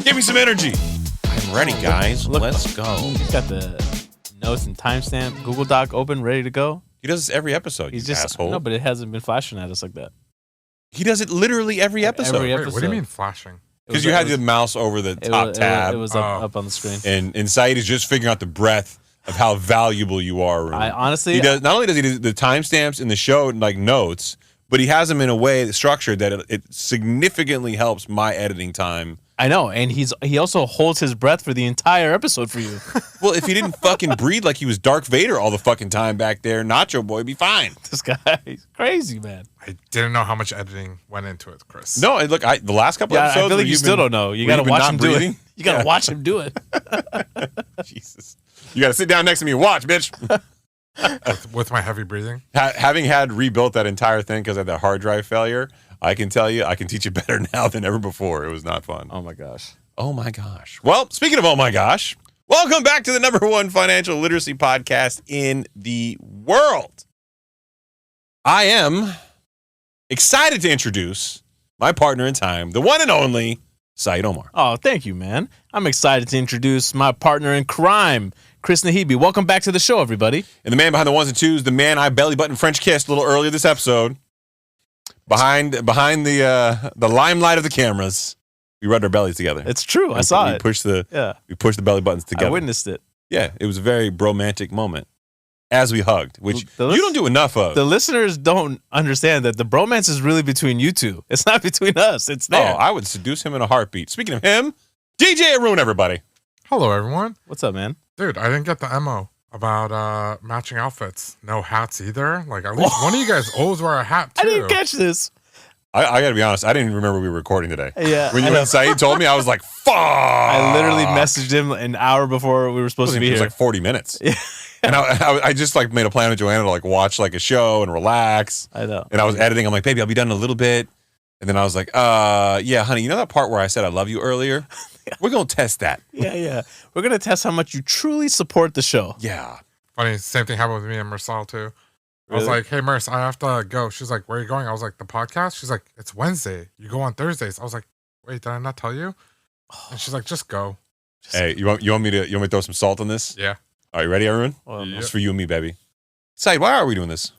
Give me some energy. I'm ready, guys. Let's go. He's got the notes and timestamp Google Doc open, ready to go. He does this every episode. He's you just asshole. no, but it hasn't been flashing at us like that. He does it literally every episode. Every Wait, what do you mean flashing? Because you had the mouse over the top tab. It was up on the screen. And Saied is just figuring out the breadth of how valuable you are. Haroon. I honestly, he does. Not only does he do the timestamps in the show like notes, but he has them in a way structured that it significantly helps my editing time. I know, and he also holds his breath for the entire episode for you. Well, if he didn't fucking breathe like he was Darth Vader all the fucking time back there, Nacho Boy would be fine. This guy, he's crazy, man. I didn't know how much editing went into it, Chris. No, look, the last couple episodes. I feel like you still don't know. You got to watch him do it. You got to watch him do it. Jesus, you got to sit down next to me and watch, bitch. with my heavy breathing. Having had rebuilt that entire thing because of that hard drive failure, I can tell you, I can teach you better now than ever before. It was not fun. Oh my gosh. Oh my gosh. Well, speaking of oh my gosh, welcome back to the #1 financial literacy podcast in the world. I am excited to introduce my partner in time, the one and only Saied Omar. Oh, thank you, man. I'm excited to introduce my partner in crime, Chris Nahibi. Welcome back to the show, everybody. And the man behind the ones and twos, the man I belly button French kissed a little earlier this episode. Behind the limelight of the cameras, we rubbed our bellies together. It's true. I saw it. We pushed the belly buttons together. I witnessed it. Yeah, it was a very bromantic moment as we hugged, which you don't do enough of. The listeners don't understand that the bromance is really between you two. It's not between us. It's there. Oh, I would seduce him in a heartbeat. Speaking of him, DJ Haroon, everybody. Hello, everyone. What's up, man? Dude, I didn't get the memo about matching outfits. No hats either. Like, at least one of you guys always wear a hat, too. I didn't catch this. I got to be honest. I didn't even remember we were recording today. Yeah. When Saied told me, I was like, fuck. I literally messaged him an hour before we were supposed to be here. It was like 40 minutes. Yeah. And I just like made a plan with Joanna to like watch like a show and relax. I know. And I was editing. I'm like, baby, I'll be done in a little bit. And then I was like, yeah, honey, you know that part where I said I love you earlier? We're going to test that. Yeah. We're going to test how much you truly support the show. Yeah. Funny, same thing happened with me and Marcel, too. I was like, hey, Merce, I have to go. She's like, where are you going? I was like, the podcast? She's like, it's Wednesday. You go on Thursdays. I was like, wait, did I not tell you? And she's like, just go. Hey, you want me to throw some salt on this? Yeah. Are you ready, Haroon? It's for you and me, baby. Saied, why are we doing this?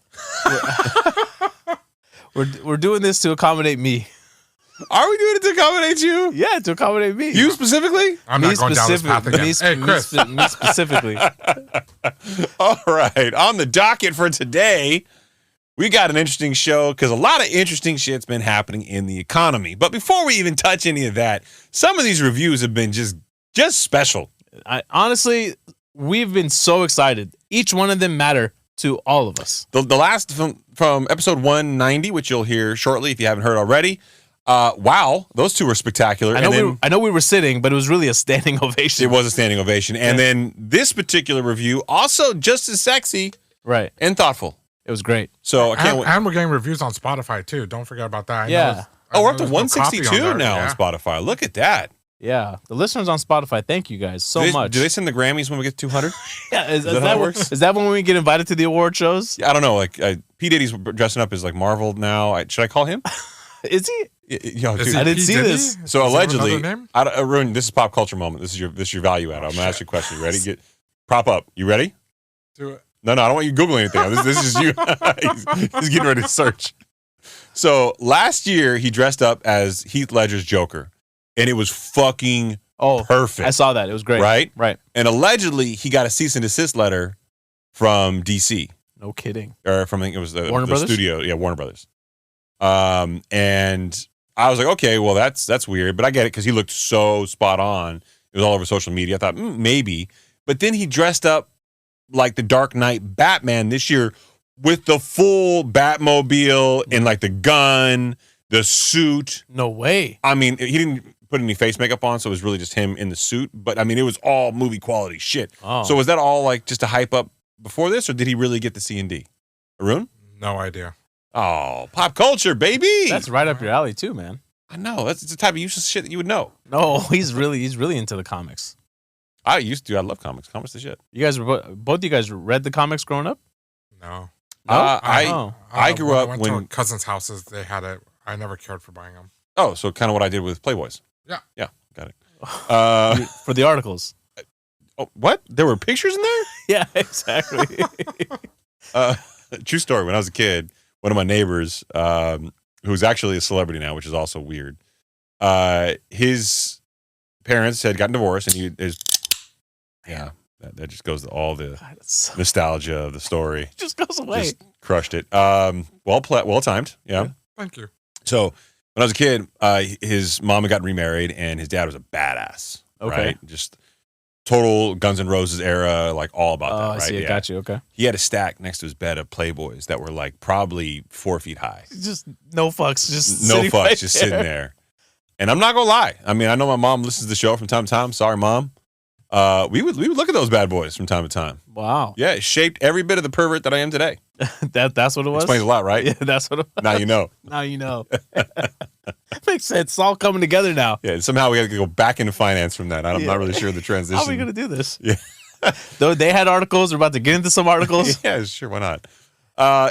We're doing this to accommodate me. Are we doing it to accommodate you? Yeah, to accommodate me. You specifically? I'm not going down this path again. Hey, Chris. Me specifically. All right. On the docket for today, we got an interesting show because a lot of interesting shit's been happening in the economy. But before we even touch any of that, some of these reviews have been just special. Honestly, we've been so excited. Each one of them matter to all of us. The last from episode 190, which you'll hear shortly if you haven't heard already. Wow, those two were spectacular. I know we were sitting, but it was really a standing ovation. It was a standing ovation. And then this particular review, also just as sexy and thoughtful. It was great. So I can't wait. And we're getting reviews on Spotify, too. Don't forget about that. We're up to 162 now on Spotify. Look at that. Yeah. The listeners on Spotify, thank you guys so much. Do they send the Grammys when we get to 200? Yeah. Is that how it works? Is that when we get invited to the award shows? I don't know. Like P. Diddy's dressing up as like Marvel now. Should I call him? Is he? Yo, dude. I didn't see this. So allegedly, Haroon, this is pop culture moment. This is your value add. I'm gonna ask you a question. You ready? Prop up. You ready? Do it. No, I don't want you Googling anything. This is you. He's getting ready to search. So last year he dressed up as Heath Ledger's Joker, and it was fucking perfect. I saw that. It was great. Right. And allegedly he got a cease and desist letter from DC. No kidding. Or from I think it was the Brothers? studio. Yeah, Warner Brothers. And I was like, okay, well that's weird, but I get it because he looked so spot on. It was all over social media. I thought maybe, but then he dressed up like the Dark Knight Batman this year with the full Batmobile and like the gun, the suit. No way. I mean, he didn't put any face makeup on, so it was really just him in the suit. But I mean, it was all movie quality shit. Oh. So was that all like just to hype up before this, or did he really get the C&D? Haroon? No idea. Oh, pop culture, baby. That's right up your alley too, man. I know. That's the type of useless shit that you would know. No, he's really into the comics. I used to. I love comics. Comics the shit. You guys were both you guys read the comics growing up? No. I grew up went to cousins' houses. They had it. I never cared for buying them. Oh, so kind of what I did with Playboys. Yeah. Yeah, got it. For the articles. Oh, what? There were pictures in there? Yeah, exactly. True story. When I was a kid, one of my neighbors, who's actually a celebrity now, which is also weird, his parents had gotten divorced, and that just goes to all the nostalgia of the story. It just goes away. Just crushed it. Well timed. Yeah. Thank you. So when I was a kid, his mom had gotten remarried, and his dad was a badass. Okay. Right? Just total Guns N' Roses era, like all about that. I Right? see. Yeah. Got you. Okay. He had a stack next to his bed of Playboys that were like probably 4 feet high. Just no fucks. Just No sitting fucks, right just there. sitting there. And I'm not gonna lie. I mean, I know my mom listens to the show from time to time. Sorry, Mom. We would look at those bad boys from time to time. Wow. Yeah, it shaped every bit of the pervert that I am today. That's what it was. Explains a lot, right? Yeah, that's what it was. Now you know. Now you know. Makes sense. It's all coming together now. Yeah, somehow we got to go back into finance from that. I'm not really sure the transition. How are we gonna do this? Yeah. Though they had articles, we're about to get into some articles. Yeah, sure. Why not?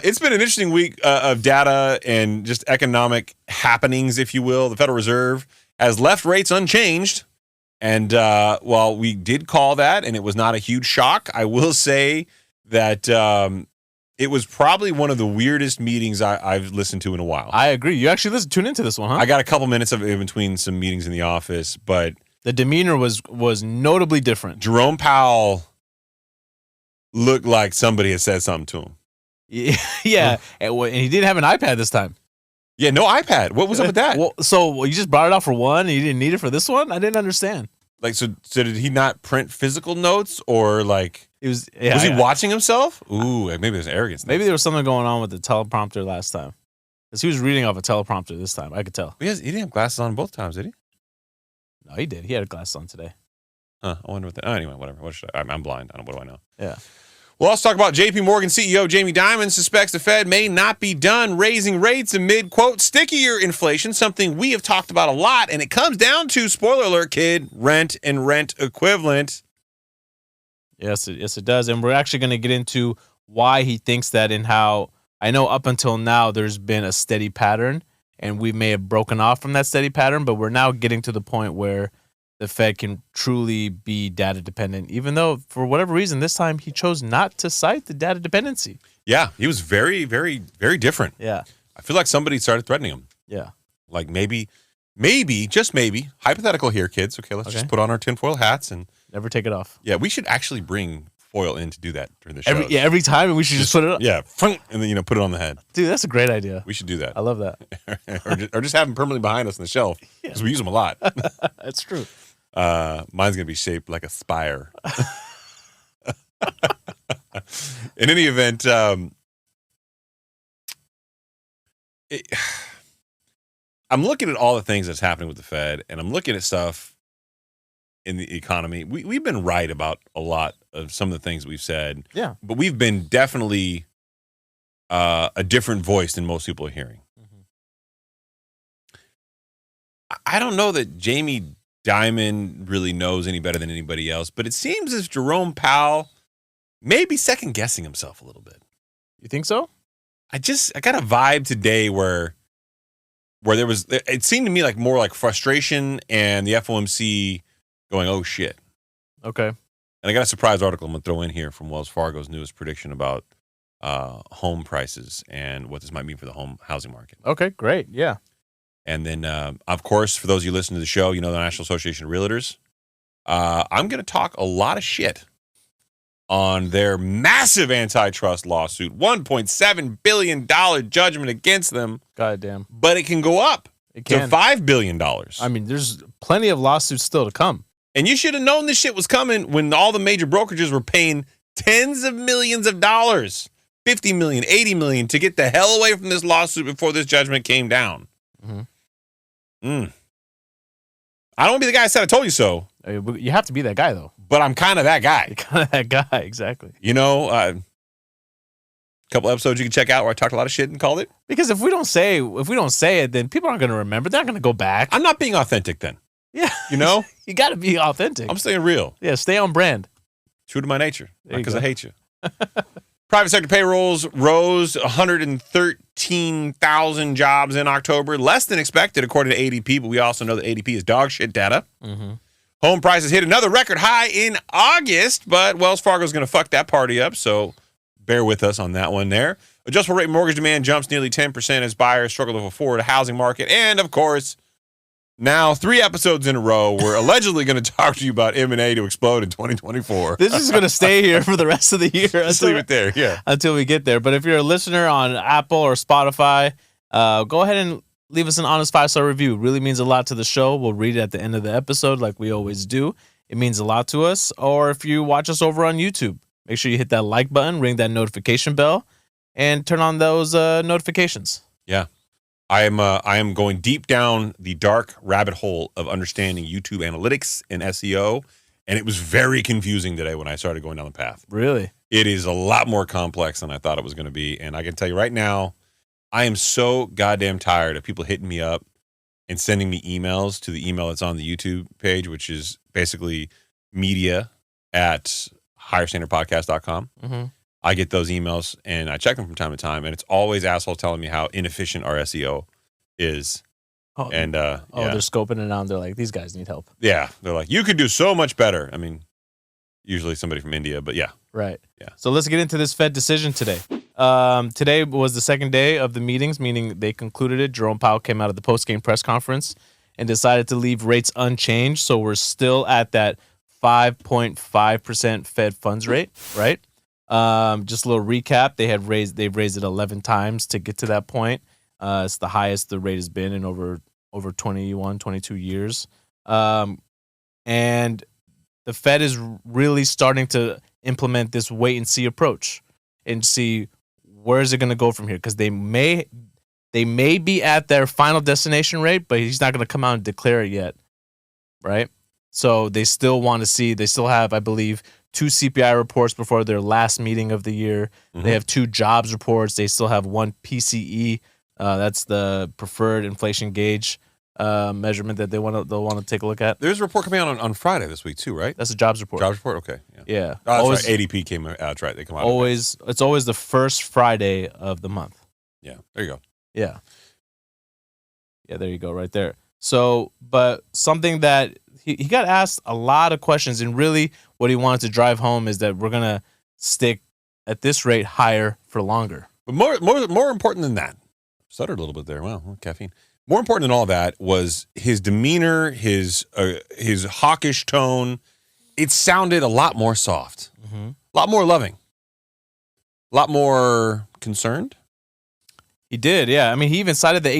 It's been an interesting week of data and just economic happenings, if you will. The Federal Reserve has left rates unchanged. And while we did call that, and it was not a huge shock, I will say that it was probably one of the weirdest meetings I've listened to in a while. I agree. You actually tune into this one, huh? I got a couple minutes of it in between some meetings in the office, but the demeanor was notably different. Jerome Powell looked like somebody had said something to him. Yeah, and he didn't have an iPad this time. Yeah, no iPad. What was up with that? Well, so you just brought it out for one, and you didn't need it for this one? I didn't understand. Like, so did he not print physical notes, or like was he watching himself? Ooh, maybe there's arrogance. Maybe there was something going on with the teleprompter last time, because he was reading off a teleprompter this time. I could tell. He didn't have glasses on both times, did he? No, he did. He had glasses on today. Huh? I wonder what that. Oh, anyway, whatever. What should I'm blind. What do I know? Yeah. Well, let's talk about J.P. Morgan CEO Jamie Dimon suspects the Fed may not be done raising rates amid, quote, stickier inflation, something we have talked about a lot, and it comes down to, spoiler alert, kid, rent and rent equivalent. Yes, it does. And we're actually going to get into why he thinks that and how, I know up until now there's been a steady pattern, and we may have broken off from that steady pattern, but we're now getting to the point where the Fed can truly be data dependent, even though for whatever reason this time he chose not to cite the data dependency. Yeah, he was very, very, very different. Yeah. I feel like somebody started threatening him. Yeah. Like maybe, just maybe, hypothetical here, kids. Okay, let's just put on our tinfoil hats and never take it off. Yeah, we should actually bring foil in to do that during the show. Every time, and we should just put it up. Yeah, and then put it on the head. Dude, that's a great idea. We should do that. I love that. or just have them permanently behind us on the shelf because we use them a lot. That's true. Mine's gonna be shaped like a spire. In any event, I'm looking at all the things that's happening with the Fed, and I'm looking at stuff in the economy. We've been right about a lot of some of the things we've said. Yeah. But we've been definitely a different voice than most people are hearing. Mm-hmm. I don't know that Jamie Dimon really knows any better than anybody else, but it seems as Jerome Powell may be second guessing himself a little bit. You think so? I got a vibe today where it seemed to me like more like frustration and the FOMC going, oh shit. Okay. And I got a surprise article I'm going to throw in here from Wells Fargo's newest prediction about home prices and what this might mean for the home housing market. Okay, great. Yeah. And then, of course, for those of you listening to the show, you know the National Association of Realtors. I'm going to talk a lot of shit on their massive antitrust lawsuit, $1.7 billion judgment against them. Goddamn. But it can go up to $5 billion. I mean, there's plenty of lawsuits still to come. And you should have known this shit was coming when all the major brokerages were paying tens of millions of dollars, 50 million, 80 million, to get the hell away from this lawsuit before this judgment came down. Mm-hmm. I don't want to be the guy that said I told you so. You have to be that guy, though. But I'm kind of that guy. You're kind of that guy, exactly. You know, a couple episodes you can check out where I talked a lot of shit and called it. Because if we don't say it, then people aren't going to remember. They're not going to go back. I'm not being authentic then. Yeah. You know? You got to be authentic. I'm staying real. Yeah, stay on brand. True to my nature. Not because I hate you. Private sector payrolls rose 113,000 jobs in October, less than expected according to ADP, but we also know that ADP is dog shit data. Mm-hmm. Home prices hit another record high in August, but Wells Fargo is going to fuck that party up, so bear with us on that one there. Adjustable rate mortgage demand jumps nearly 10% as buyers struggle to afford a housing market. And, of course, now 3 episodes in a row, we're allegedly going to talk to you about M&A to explode in 2024. This is going to stay here for the rest of the year. Let's leave it there, yeah. Until we get there. But if you're a listener on Apple or Spotify, go ahead and leave us an honest 5-star review. It really means a lot to the show. We'll read it at the end of the episode like we always do. It means a lot to us. Or if you watch us over on YouTube, make sure you hit that like button, ring that notification bell, and turn on those notifications. Yeah. I am going deep down the dark rabbit hole of understanding YouTube analytics and SEO, and it was very confusing today when I started going down the path. Really? It is a lot more complex than I thought it was going to be, and I can tell you right now, I am so goddamn tired of people hitting me up and sending me emails to the email that's on the YouTube page, which is basically media@higherstandardpodcast.com. Mm-hmm. I get those emails, and I check them from time to time, and it's always assholes telling me how inefficient our SEO is. Oh, and they're scoping it out. They're like, these guys need help. Yeah, they're like, you could do so much better. I mean, usually somebody from India, but yeah. Right. Yeah. So let's get into this Fed decision today. Today was the second day of the meetings, meaning they concluded it. Jerome Powell came out of the post-game press conference and decided to leave rates unchanged. So we're still at that 5.5% Fed funds rate, right? Just a little recap. They've raised it 11 times to get to that point. It's the highest the rate has been in over 21, 22 years. And the Fed is really starting to implement this wait and see approach and see where is it going to go from here, because they may be at their final destination rate, but he's not going to come out and declare it yet, right? So they still want to see. They still have, I believe, 2 CPI reports before their last meeting of the year. Mm-hmm. They have 2 jobs reports. They still have 1 PCE. That's the preferred inflation gauge measurement that they'll want to take a look at. There's a report coming out on Friday this week too, right? That's a jobs report. Jobs report, okay. Yeah. Oh, always, right. ADP came out. That's right. They come out. It's always the first Friday of the month. Yeah. There you go. Yeah. Yeah. There you go. Right there. So, but something that he got asked a lot of questions, and really what he wanted to drive home is that we're gonna stick at this rate higher for longer. But more important than that, stuttered a little bit there. Wow, caffeine. More important than all that was his demeanor, his hawkish tone. It sounded a lot more soft, a lot more loving, a lot more concerned. He did, yeah. I mean, he even cited the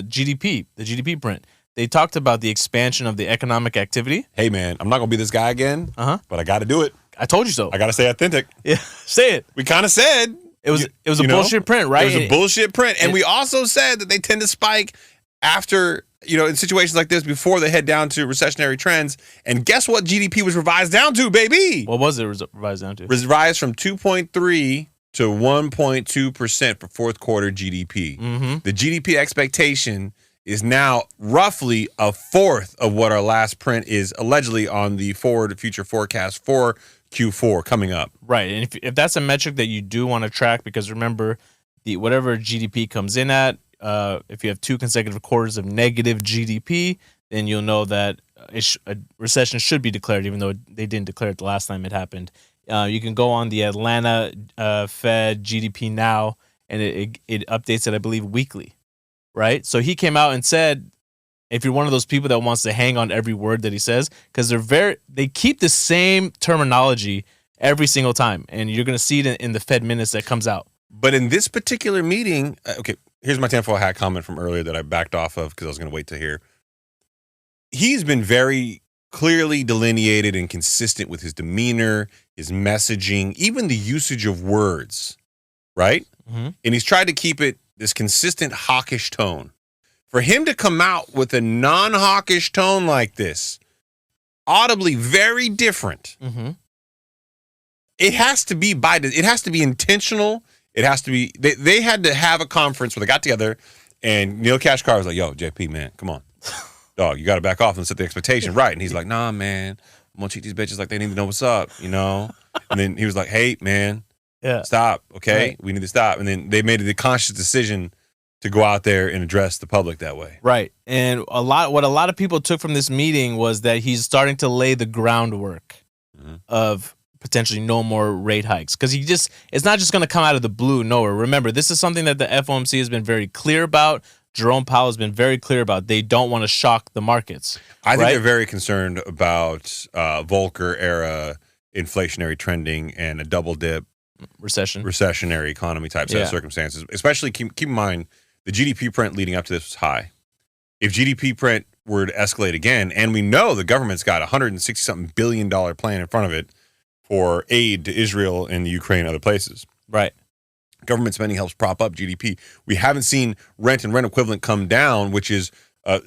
GDP print. They talked about the expansion of the economic activity. Hey, man, I'm not gonna be this guy again, but I got to do it. I told you so. I got to stay authentic. Yeah, say it. We kind of said. It was a bullshit print, right? It was a bullshit print. And we also said that they tend to spike after, in situations like this before they head down to recessionary trends. And guess what GDP was revised down to, baby? What was it revised down to? Revised from 2.3 to 1.2% for fourth quarter GDP. Mm-hmm. The GDP expectation is now roughly a fourth of what our last print is allegedly on the forward future forecast for Q4 coming up. Right. And if that's a metric that you do want to track, because remember, whatever GDP comes in at, if you have 2 consecutive quarters of negative GDP, then you'll know that a recession should be declared, even though they didn't declare it the last time it happened. You can go on the Atlanta Fed GDP now, and it updates it, I believe, weekly. Right. So he came out and said, if you're one of those people that wants to hang on every word that he says, because they keep the same terminology every single time, and you're going to see it in the Fed minutes that comes out. But in this particular meeting, okay, here's my tinfoil hat comment from earlier that I backed off of because I was going to wait to hear. He's been very clearly delineated and consistent with his demeanor, his messaging, even the usage of words, right? Mm-hmm. And he's tried to keep it this consistent hawkish tone. For him to come out with a non-hawkish tone like this, audibly very different, it has to be it has to be intentional. It has to be, they had to have a conference where they got together and Neil Kashkar was like, yo, JP, man, come on. Dog, you got to back off and set the expectation right. And he's like, nah, man, I'm going to treat these bitches like they need to know what's up, And then he was like, hey, man, stop, okay? Right. We need to stop. And then they made the conscious decision to go out there and address the public that way. Right. And what a lot of people took from this meeting was that he's starting to lay the groundwork of potentially no more rate hikes. Because it's not just going to come out of the blue nowhere. Remember, this is something that the FOMC has been very clear about. Jerome Powell has been very clear about. They don't want to shock the markets. I think they're very concerned about Volcker era inflationary trending and a double dip recessionary economy type set of circumstances. Especially keep in mind the GDP print leading up to this was high. If GDP print were to escalate again, and we know the government's got $160-something billion plan in front of it for aid to Israel and the Ukraine and other places. Right. Government spending helps prop up GDP. We haven't seen rent and rent equivalent come down, which is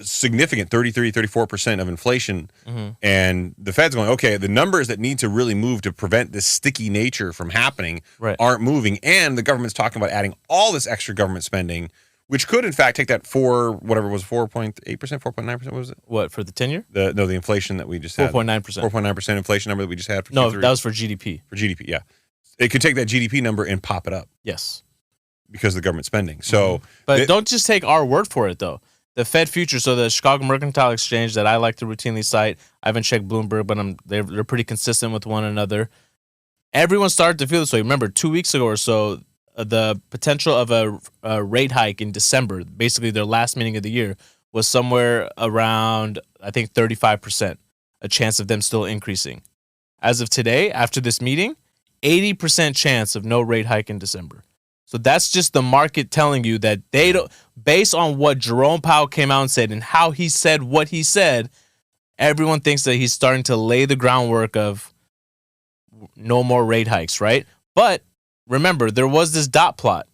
significant, 34% of inflation. And the Fed's going, okay, the numbers that need to really move to prevent this sticky nature from happening aren't moving. And the government's talking about adding all this extra government spending, which could, in fact, take that 4.8%, 4.9%, what was it? What, for the 10-year? The inflation that we just had. 4.9%. 4.9% inflation number that we just had for Q3. No, that was for GDP. For GDP, yeah. It could take that GDP number and pop it up. Yes. Because of the government spending. So, But don't just take our word for it, though. The Fed future, so the Chicago Mercantile Exchange that I like to routinely cite, I haven't checked Bloomberg, but they're pretty consistent with one another. Everyone started to feel this way. Remember, 2 weeks ago or so, the potential of a rate hike in December, basically their last meeting of the year, was somewhere around, I think, 35%, a chance of them still increasing. As of today, after this meeting, 80% chance of no rate hike in December. So that's just the market telling you that they don't, based on what Jerome Powell came out and said and how he said what he said, everyone thinks that he's starting to lay the groundwork of no more rate hikes, right? But remember, there was this dot plot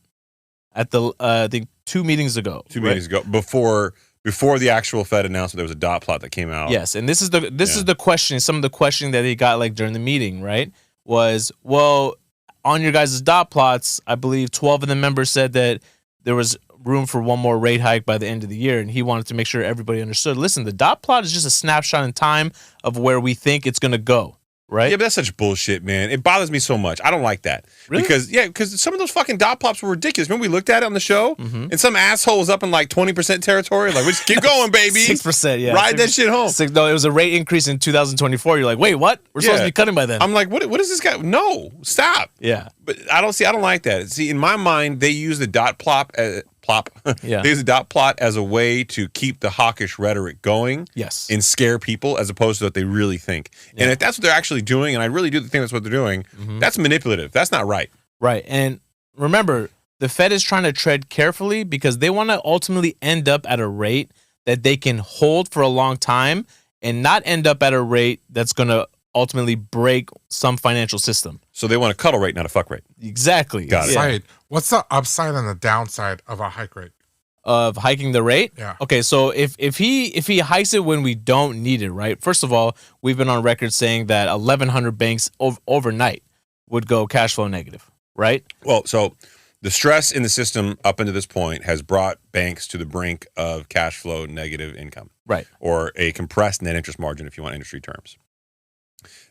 at the I think 2 meetings ago. Meetings ago, before the actual Fed announcement, there was a dot plot that came out. Yes, and this is the question. Some of the questioning that he got like during the meeting, right, was, well, on your guys' dot plots, I believe 12 of the members said that there was room for one more rate hike by the end of the year, and he wanted to make sure everybody understood. Listen, the dot plot is just a snapshot in time of where we think it's going to go. Right? Yeah, but that's such bullshit, man. It bothers me so much. I don't like that. Really? Because some of those fucking dot plots were ridiculous. Remember we looked at it on the show? And some asshole was up in like 20% territory. Like, we just keep going, baby. 6%, yeah. Ride that shit home. No, it was a rate increase in 2024. You're like, wait, what? We're supposed to be cutting by then. I'm like, what is this guy? No, stop. Yeah. But I don't like that. See, in my mind, they use the dot plot Yeah. They use the dot plot as a way to keep the hawkish rhetoric going. Yes. And scare people as opposed to what they really think. Yeah. And if that's what they're actually doing, and I really do think that's what they're doing, that's manipulative. That's not right. Right. And remember, the Fed is trying to tread carefully because they want to ultimately end up at a rate that they can hold for a long time and not end up at a rate that's going to ultimately break some financial system. So they want a cuddle rate, not a fuck rate. Exactly. Got it. Saied, what's the upside and the downside of a hike rate? Of hiking the rate? Yeah. Okay, so if he hikes it when we don't need it, right? First of all, we've been on record saying that 1,100 banks overnight would go cash flow negative, right? Well, so the stress in the system up until this point has brought banks to the brink of cash flow negative income. Right. Or a compressed net interest margin, if you want industry terms.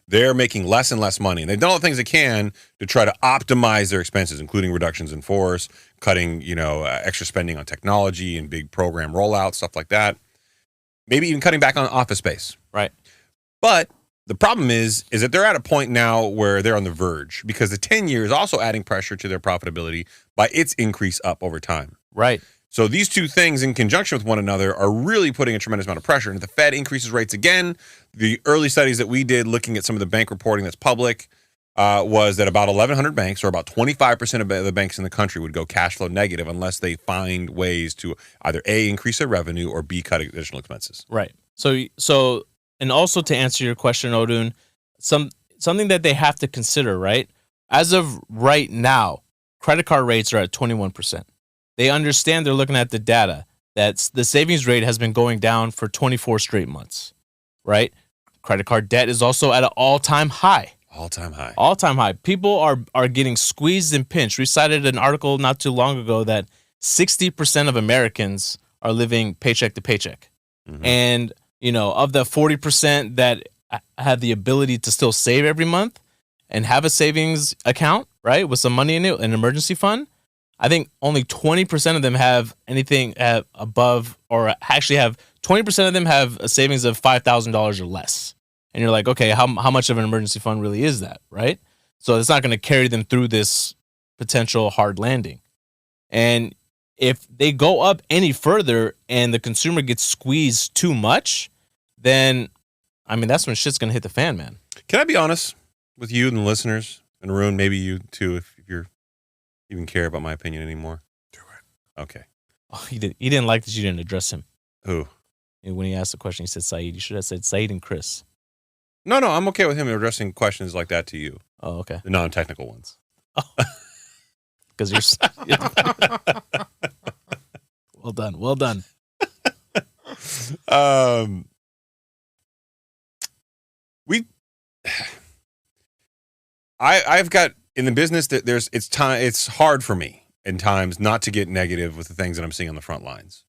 They're making less and less money. And they've done all the things they can to try to optimize their expenses, including reductions in force, cutting, extra spending on technology and big program rollouts, stuff like that. Maybe even cutting back on office space. Right. But the problem is that they're at a point now where they're on the verge because the 10-year is also adding pressure to their profitability by its increase up over time. Right. So these two things in conjunction with one another are really putting a tremendous amount of pressure. And if the Fed increases rates again, the early studies that we did looking at some of the bank reporting that's public was that about 1,100 banks, or about 25% of the banks in the country, would go cash flow negative unless they find ways to either A, increase their revenue, or B, cut additional expenses. Right. So and also to answer your question, Odun, something that they have to consider, right? As of right now, credit card rates are at 21%. They understand, they're looking at the data, that the savings rate has been going down for 24 straight months, right? Credit card debt is also at an all-time high. All-time high. All-time high. People are getting squeezed and pinched. We cited an article not too long ago that 60% of Americans are living paycheck to paycheck. Mm-hmm. And, of the 40% that have the ability to still save every month and have a savings account, right, with some money in it, an emergency fund, I think only 20% of them have anything above, or actually have 20% of them have a savings of $5,000 or less. And you're like, okay, how much of an emergency fund really is that, right? So it's not going to carry them through this potential hard landing. And if they go up any further and the consumer gets squeezed too much, then, I mean, that's when shit's going to hit the fan, man. Can I be honest with you and the listeners? And Haroon, maybe you too, if you're even care about my opinion anymore. Do it. Okay. Oh, he didn't like that you didn't address him. Who? And when he asked the question, he said Saied. You should have said Saied and Chris. No, I'm okay with him addressing questions like that to you. Oh, okay. The non-technical ones. Because you're... Well done. I've got in the business that it's hard for me in times not to get negative with the things that I'm seeing on the front lines.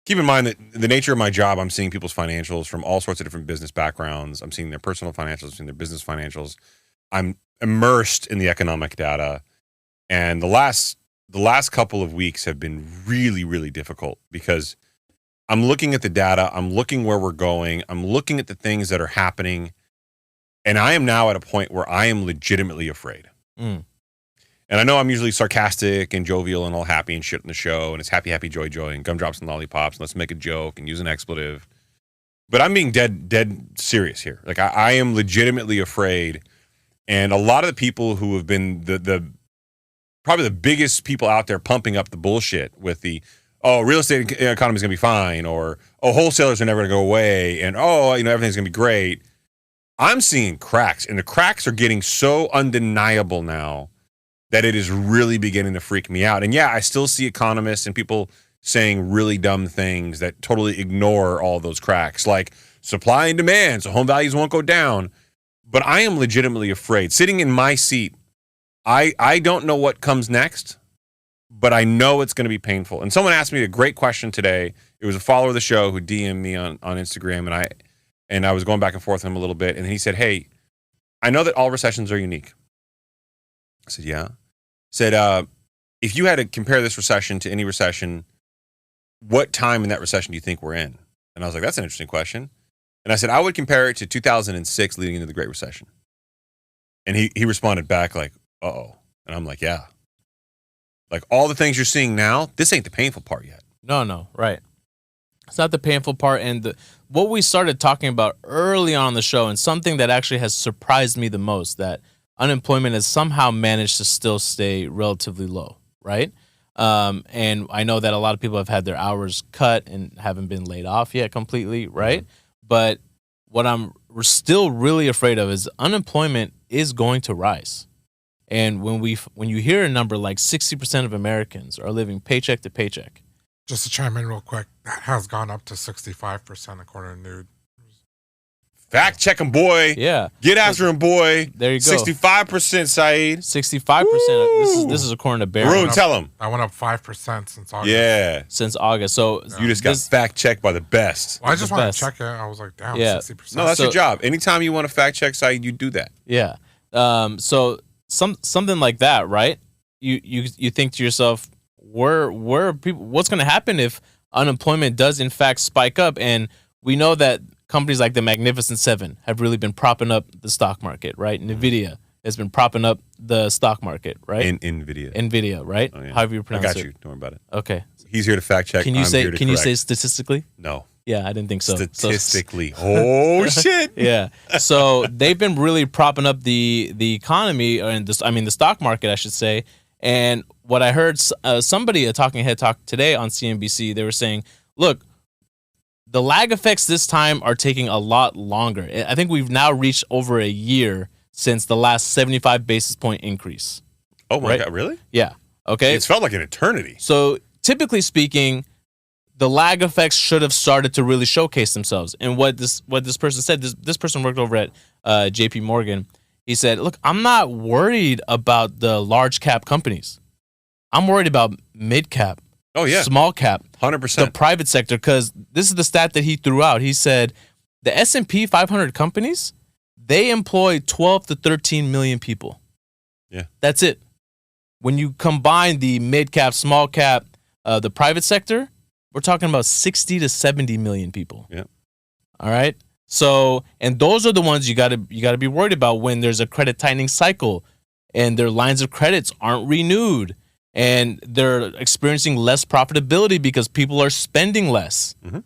Keep in mind that the nature of my job, I'm seeing people's financials from all sorts of different business backgrounds. I'm seeing their personal financials, I'm seeing their business financials. I'm immersed in the economic data, and the last couple of weeks have been really, really difficult because I'm looking at the data, I'm looking where we're going, I'm looking at the things that are happening, and I am now at a point where I am legitimately afraid. And I know I'm usually sarcastic and jovial and all happy and shit in the show, and it's happy, happy, joy, joy, and gumdrops and lollipops, and let's make a joke and use an expletive. But I'm being dead serious here. Like, I am legitimately afraid, and a lot of the people who have been probably the biggest people out there pumping up the bullshit with the, oh, real estate economy is going to be fine, or, oh, wholesalers are never going to go away, and, oh, everything's going to be great. I'm seeing cracks, and the cracks are getting so undeniable now that it is really beginning to freak me out. And yeah, I still see economists and people saying really dumb things that totally ignore all those cracks, like supply and demand, so home values won't go down. But I am legitimately afraid. Sitting in my seat, I don't know what comes next, but I know it's going to be painful. And someone asked me a great question today. It was a follower of the show who DM'd me on Instagram, and I was going back and forth with him a little bit, and he said, hey, I know that all recessions are unique. I said, yeah. Said, if you had to compare this recession to any recession, what time in that recession do you think we're in? And I was like, that's an interesting question. And I said, I would compare it to 2006 leading into the Great Recession. And he responded back like, uh-oh. And I'm like, yeah. Like, all the things you're seeing now, this ain't the painful part yet. No, right. It's not the painful part. And what we started talking about early on in the show, and something that actually has surprised me the most, that unemployment has somehow managed to still stay relatively low, right? And I know that a lot of people have had their hours cut and haven't been laid off yet completely, right? Mm-hmm. But what we're still really afraid of is unemployment is going to rise. And when you hear a number like 60% of Americans are living paycheck to paycheck. Just to chime in real quick, that has gone up to 65% according to Nude. Fact check him, boy. Yeah. Get after him, boy. There you go. 65%, Saied. 65%. This is according to Barron. Haroon, tell him. I went up 5% since August. Yeah. Since August. So you just got fact checked by the best. Well, I just want to check it. I was like, damn, 60%. No, that's your job. Anytime you want to fact check Saied, you do that. Yeah. So something like that, right? You think to yourself, where are people? What's going to happen if unemployment does in fact spike up? And we know that companies like the Magnificent Seven have really been propping up the stock market, right? NVIDIA has been propping up the stock market, right? NVIDIA, right? Oh, yeah. However you pronounce it. I got you. Don't worry about it. Okay. He's here to fact check. Can you say statistically? No. Yeah, I didn't think so. Statistically. Oh shit. Yeah. So they've been really propping up the economy, and the stock market, I should say. And what I heard somebody, a talking head talk today on CNBC, they were saying, look, the lag effects this time are taking a lot longer. I think we've now reached over a year since the last 75 basis point increase. Oh my God, really? Yeah. Okay. It's felt like an eternity. So typically speaking, the lag effects should have started to really showcase themselves. And what this person said, this person worked over at JP Morgan. He said, look, I'm not worried about the large cap companies. I'm worried about mid cap. Oh, yeah. Small cap. 100%. The private sector, because this is the stat that he threw out. He said the S&P 500 companies, they employ 12 to 13 million people. Yeah. That's it. when you combine the mid cap, small cap, the private sector, we're talking about 60 to 70 million people. Yeah. All right. So, and those are the ones you gotta be worried about when there's a credit tightening cycle, and their lines of credits aren't renewed, and they're experiencing less profitability because people are spending less. Mm-hmm.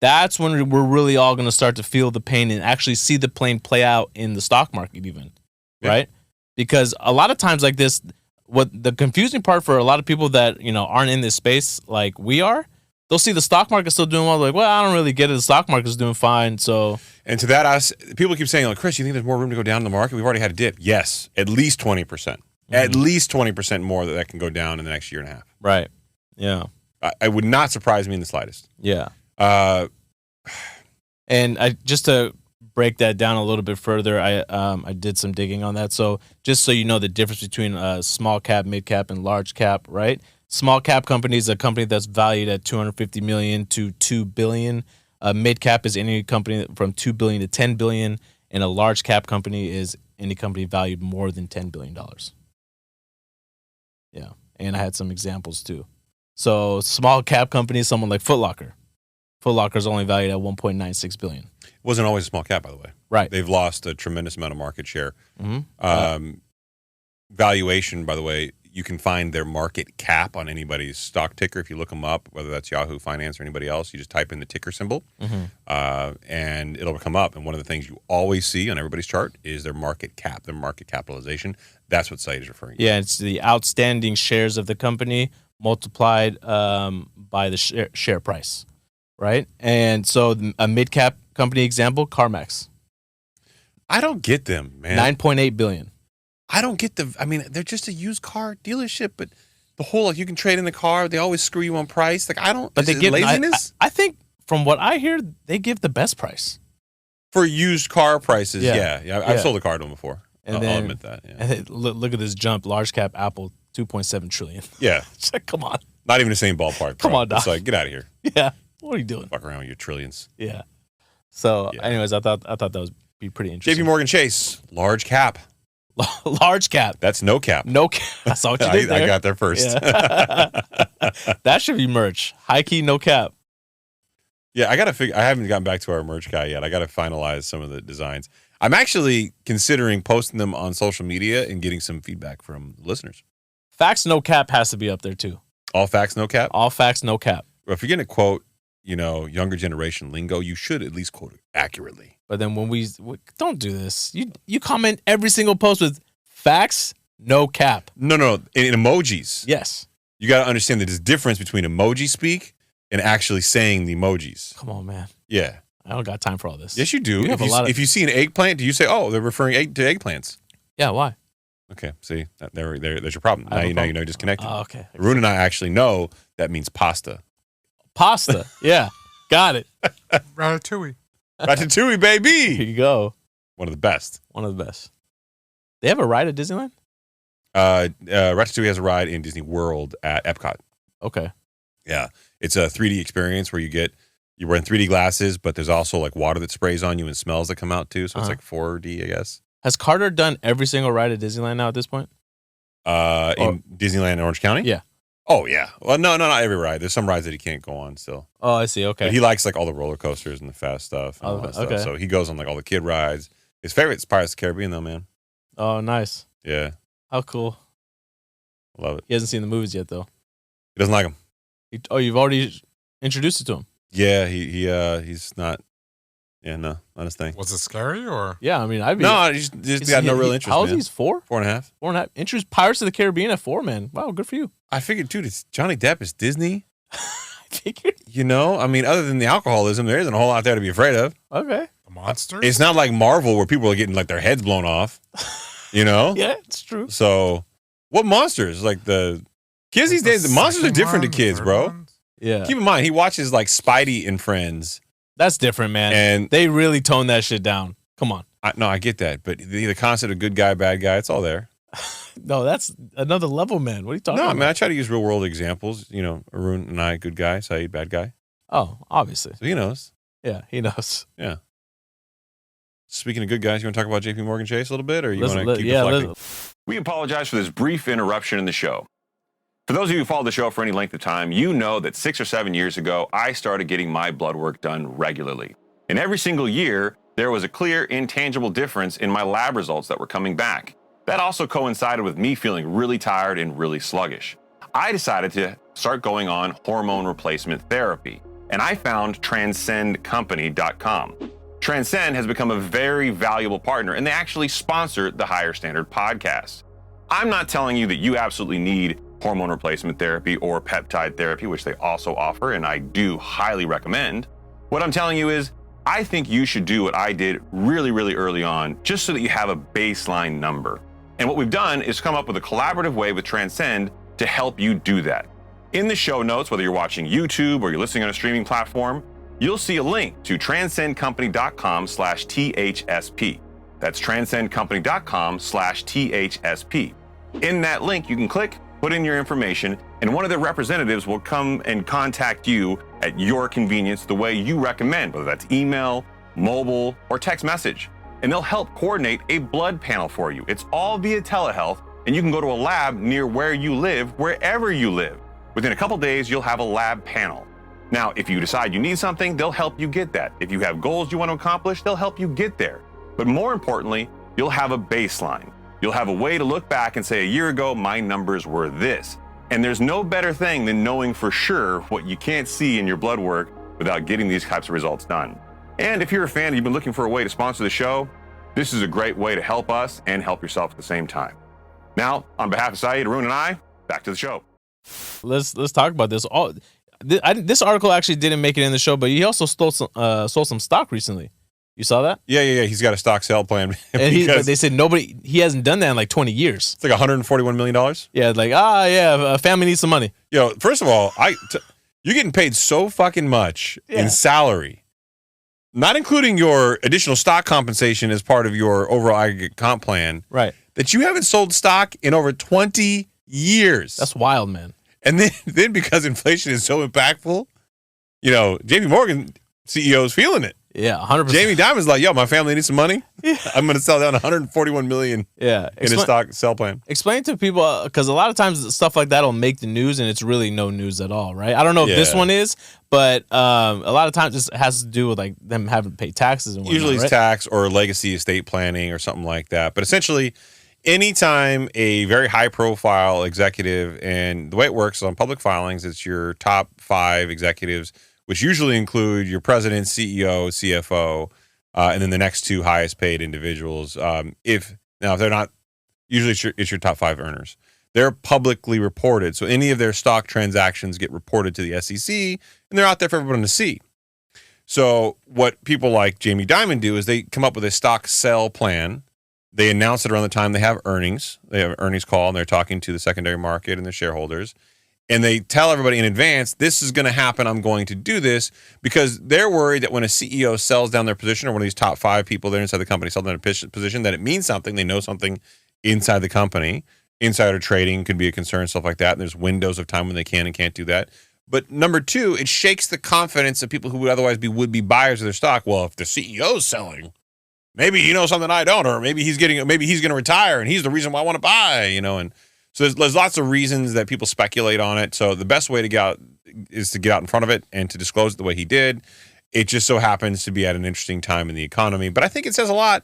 That's when we're really all going to start to feel the pain and actually see the pain play out in the stock market even, right? Because a lot of times like this, what the confusing part for a lot of people that, aren't in this space like we are, they'll see the stock market still doing well. Like, well, I don't really get it. The stock market's doing fine. So, and to that, people keep saying, like, Chris, you think there's more room to go down in the market? We've already had a dip. Yes, at least 20%. At least 20% more that can go down in the next year and a half. Right. Yeah. I would not surprise me in the slightest. Yeah. And just to break that down a little bit further, I did some digging on that. So just so you know the difference between small cap, mid cap, and large cap, right? Small cap company is a company that's valued at $250 million to $2 billion. Mid cap is any company from $2 billion to $10 billion, and a large cap company is any company valued more than $10 billion. Yeah, and I had some examples too. So small cap company, someone like Foot Locker. Foot Locker is only valued at $1.96 billion. It wasn't always a small cap, by the way. Right. They've lost a tremendous amount of market share. Mm-hmm. Valuation, by the way, you can find their market cap on anybody's stock ticker. If you look them up, whether that's Yahoo Finance or anybody else, you just type in the ticker symbol, and it'll come up. And one of the things you always see on everybody's chart is their market cap, their market capitalization. That's what Saied is referring to. Yeah, it's the outstanding shares of the company multiplied by the share price, right? And so a mid-cap company example, CarMax. I don't get them, man. $9.8 billion. I don't get they're just a used car dealership, but the whole, you can trade in the car. They always screw you on price. Like, I don't, but they give laziness? I think from what I hear, they give the best price. For used car prices, yeah. I've sold a car to them before. I'll admit that. Yeah. And then look at this jump. Large cap Apple, $2.7 trillion. Yeah. Come on. Not even the same ballpark. Come on, Doc. It's like, get out of here. Yeah. What are you doing? Fuck around with your trillions. Yeah. So, anyways, I thought that would be pretty interesting. JP Morgan Chase, large cap. Large cap. That's no cap. No cap. I saw what you did there. I got there first. Yeah. That should be merch. High key, no cap. Yeah, I got to figure. I haven't gotten back to our merch guy yet. I got to finalize some of the designs. I'm actually considering posting them on social media and getting some feedback from listeners. Facts, no cap has to be up there too. All facts, no cap? All facts, no cap. Well, if you're going to quote, younger generation lingo, you should at least quote it accurately. But then when we don't do this, you comment every single post with facts, no cap. No, in emojis. Yes. You got to understand that there's a difference between emoji speak and actually saying the emojis. Come on, man. Yeah. I don't got time for all this. Yes, you do. If you see an eggplant, do you say, "Oh, they're referring to eggplants"? Yeah. Why? Okay. See, there's your problem. Now you know disconnected. Oh, okay. Haroon and I actually know that means pasta. Pasta. Yeah. Got it. Ratatouille. Ratatouille, Here baby. you go. One of the best. One of the best. They have a ride at Disneyland? Ratatouille has a ride in Disney World at Epcot. Okay. Yeah. It's a 3D experience where you're wearing 3D glasses, but there's also like water that sprays on you and smells that come out too. So it's like 4D, I guess. Has Carter done every single ride at Disneyland now at this point? In Disneyland in Orange County? Yeah. Oh, yeah. Well, no, not every ride. There's some rides that he can't go on still. Oh, I see. Okay. But he likes like all the roller coasters and the fast stuff. And all that stuff. So he goes on like all the kid rides. His favorite is Pirates of the Caribbean though, man. Oh, nice. Yeah. How cool. Love it. He hasn't seen the movies yet though. He doesn't like them. You've already introduced it to him. Yeah, he's not. Yeah, no, not his thing. Was it scary or? Yeah, I mean, he's just got no real interest. How old is he? 4? 4.5. 4.5. Introduced Pirates of the Caribbean at 4, man. Wow, good for you. I figured, dude, it's Johnny Depp. It's Disney. I figured. Other than the alcoholism, there isn't a whole lot there to be afraid of. Okay. The monsters? It's not like Marvel where people are getting like their heads blown off. Yeah, it's true. So, what monsters? Like the kids these days, the monsters are different to kids, bro. Yeah. Keep in mind, he watches like Spidey and Friends. That's different, man. And they really toned that shit down. Come on. I get that, but the concept of good guy, bad guy, it's all there. No, that's another level, man. What are you talking about? No, man, I try to use real world examples. Haroon and I, good guy, Saied, bad guy. Oh, obviously. So he knows. Yeah, he knows. Yeah. Speaking of good guys, you want to talk about JP Morgan Chase a little bit, or you want to keep reflecting? We apologize for this brief interruption in the show. For those of you who followed the show for any length of time, you know that 6 or 7 years ago, I started getting my blood work done regularly. And every single year, there was a clear, intangible difference in my lab results that were coming back. That also coincided with me feeling really tired and really sluggish. I decided to start going on hormone replacement therapy, and I found transcendcompany.com. Transcend has become a very valuable partner, and they actually sponsor the Higher Standard podcast. I'm not telling you that you absolutely need hormone replacement therapy or peptide therapy, which they also offer, and I do highly recommend. What I'm telling you is, I think you should do what I did really, really early on, just so that you have a baseline number. And what we've done is come up with a collaborative way with Transcend to help you do that. In the show notes, whether you're watching YouTube or you're listening on a streaming platform, you'll see a link to transcendcompany.com/THSP. That's transcendcompany.com/THSP. In that link, you can click, put in your information, and one of the representatives will come and contact you at your convenience the way you recommend, whether that's email, mobile, or text message. And they'll help coordinate a blood panel for you. It's all via telehealth, and you can go to a lab near where you live, wherever you live. Within a couple days, you'll have a lab panel. Now, if you decide you need something, they'll help you get that. If you have goals you want to accomplish, they'll help you get there. But more importantly, you'll have a baseline. You'll have a way to look back and say, a year ago, my numbers were this. And there's no better thing than knowing for sure what you can't see in your blood work without getting these types of results done. And if you're a fan and you've been looking for a way to sponsor the show, this is a great way to help us and help yourself at the same time. Now, on behalf of Saied, Haroon, and I, back to the show. Let's talk about this. This article actually didn't make it in the show, but he also sold some stock recently. You saw that? Yeah. He's got a stock sale plan. And they said he hasn't done that in like 20 years. It's like $141 million. Yeah, like, a family needs some money. Yo, first of all, you're getting paid so fucking much in salary, not including your additional stock compensation as part of your overall aggregate comp plan, right? That you haven't sold stock in over 20 years. That's wild, man. And then because inflation is so impactful, JP Morgan CEO is feeling it. Yeah, 100%. Jamie Dimon's like, yo, my family needs some money. Yeah. I'm going to sell down $141 million in a stock sell plan. Explain to people, because a lot of times stuff like that will make the news, and it's really no news at all, right? I don't know if this one is, but a lot of times it has to do with like them having to pay taxes and whatnot. Usually it's tax or legacy estate planning or something like that. But essentially, anytime a very high-profile executive, and the way it works on public filings, it's your top 5 executives, which usually include your president, CEO, CFO, and then the next 2 highest paid individuals. If they're not, usually it's your top 5 earners. They're publicly reported, so any of their stock transactions get reported to the SEC, and they're out there for everyone to see. So what people like Jamie Dimon do is they come up with a stock sell plan. They announce it around the time they have earnings. They have an earnings call, and they're talking to the secondary market and the shareholders. And they tell everybody in advance, this is going to happen, I'm going to do this, because they're worried that when a CEO sells down their position, or one of these top 5 people there inside the company sell down a position, that it means something. They know something inside the company. Insider trading could be a concern, stuff like that. And there's windows of time when they can and can't do that. But number 2, it shakes the confidence of people who would otherwise be would-be buyers of their stock. Well, if the CEO's selling, maybe he knows something I don't, or maybe he's going to retire, and he's the reason why I want to buy, And so there's lots of reasons that people speculate on it. So the best way to get out is to get out in front of it and to disclose it the way he did. It just so happens to be at an interesting time in the economy. But I think it says a lot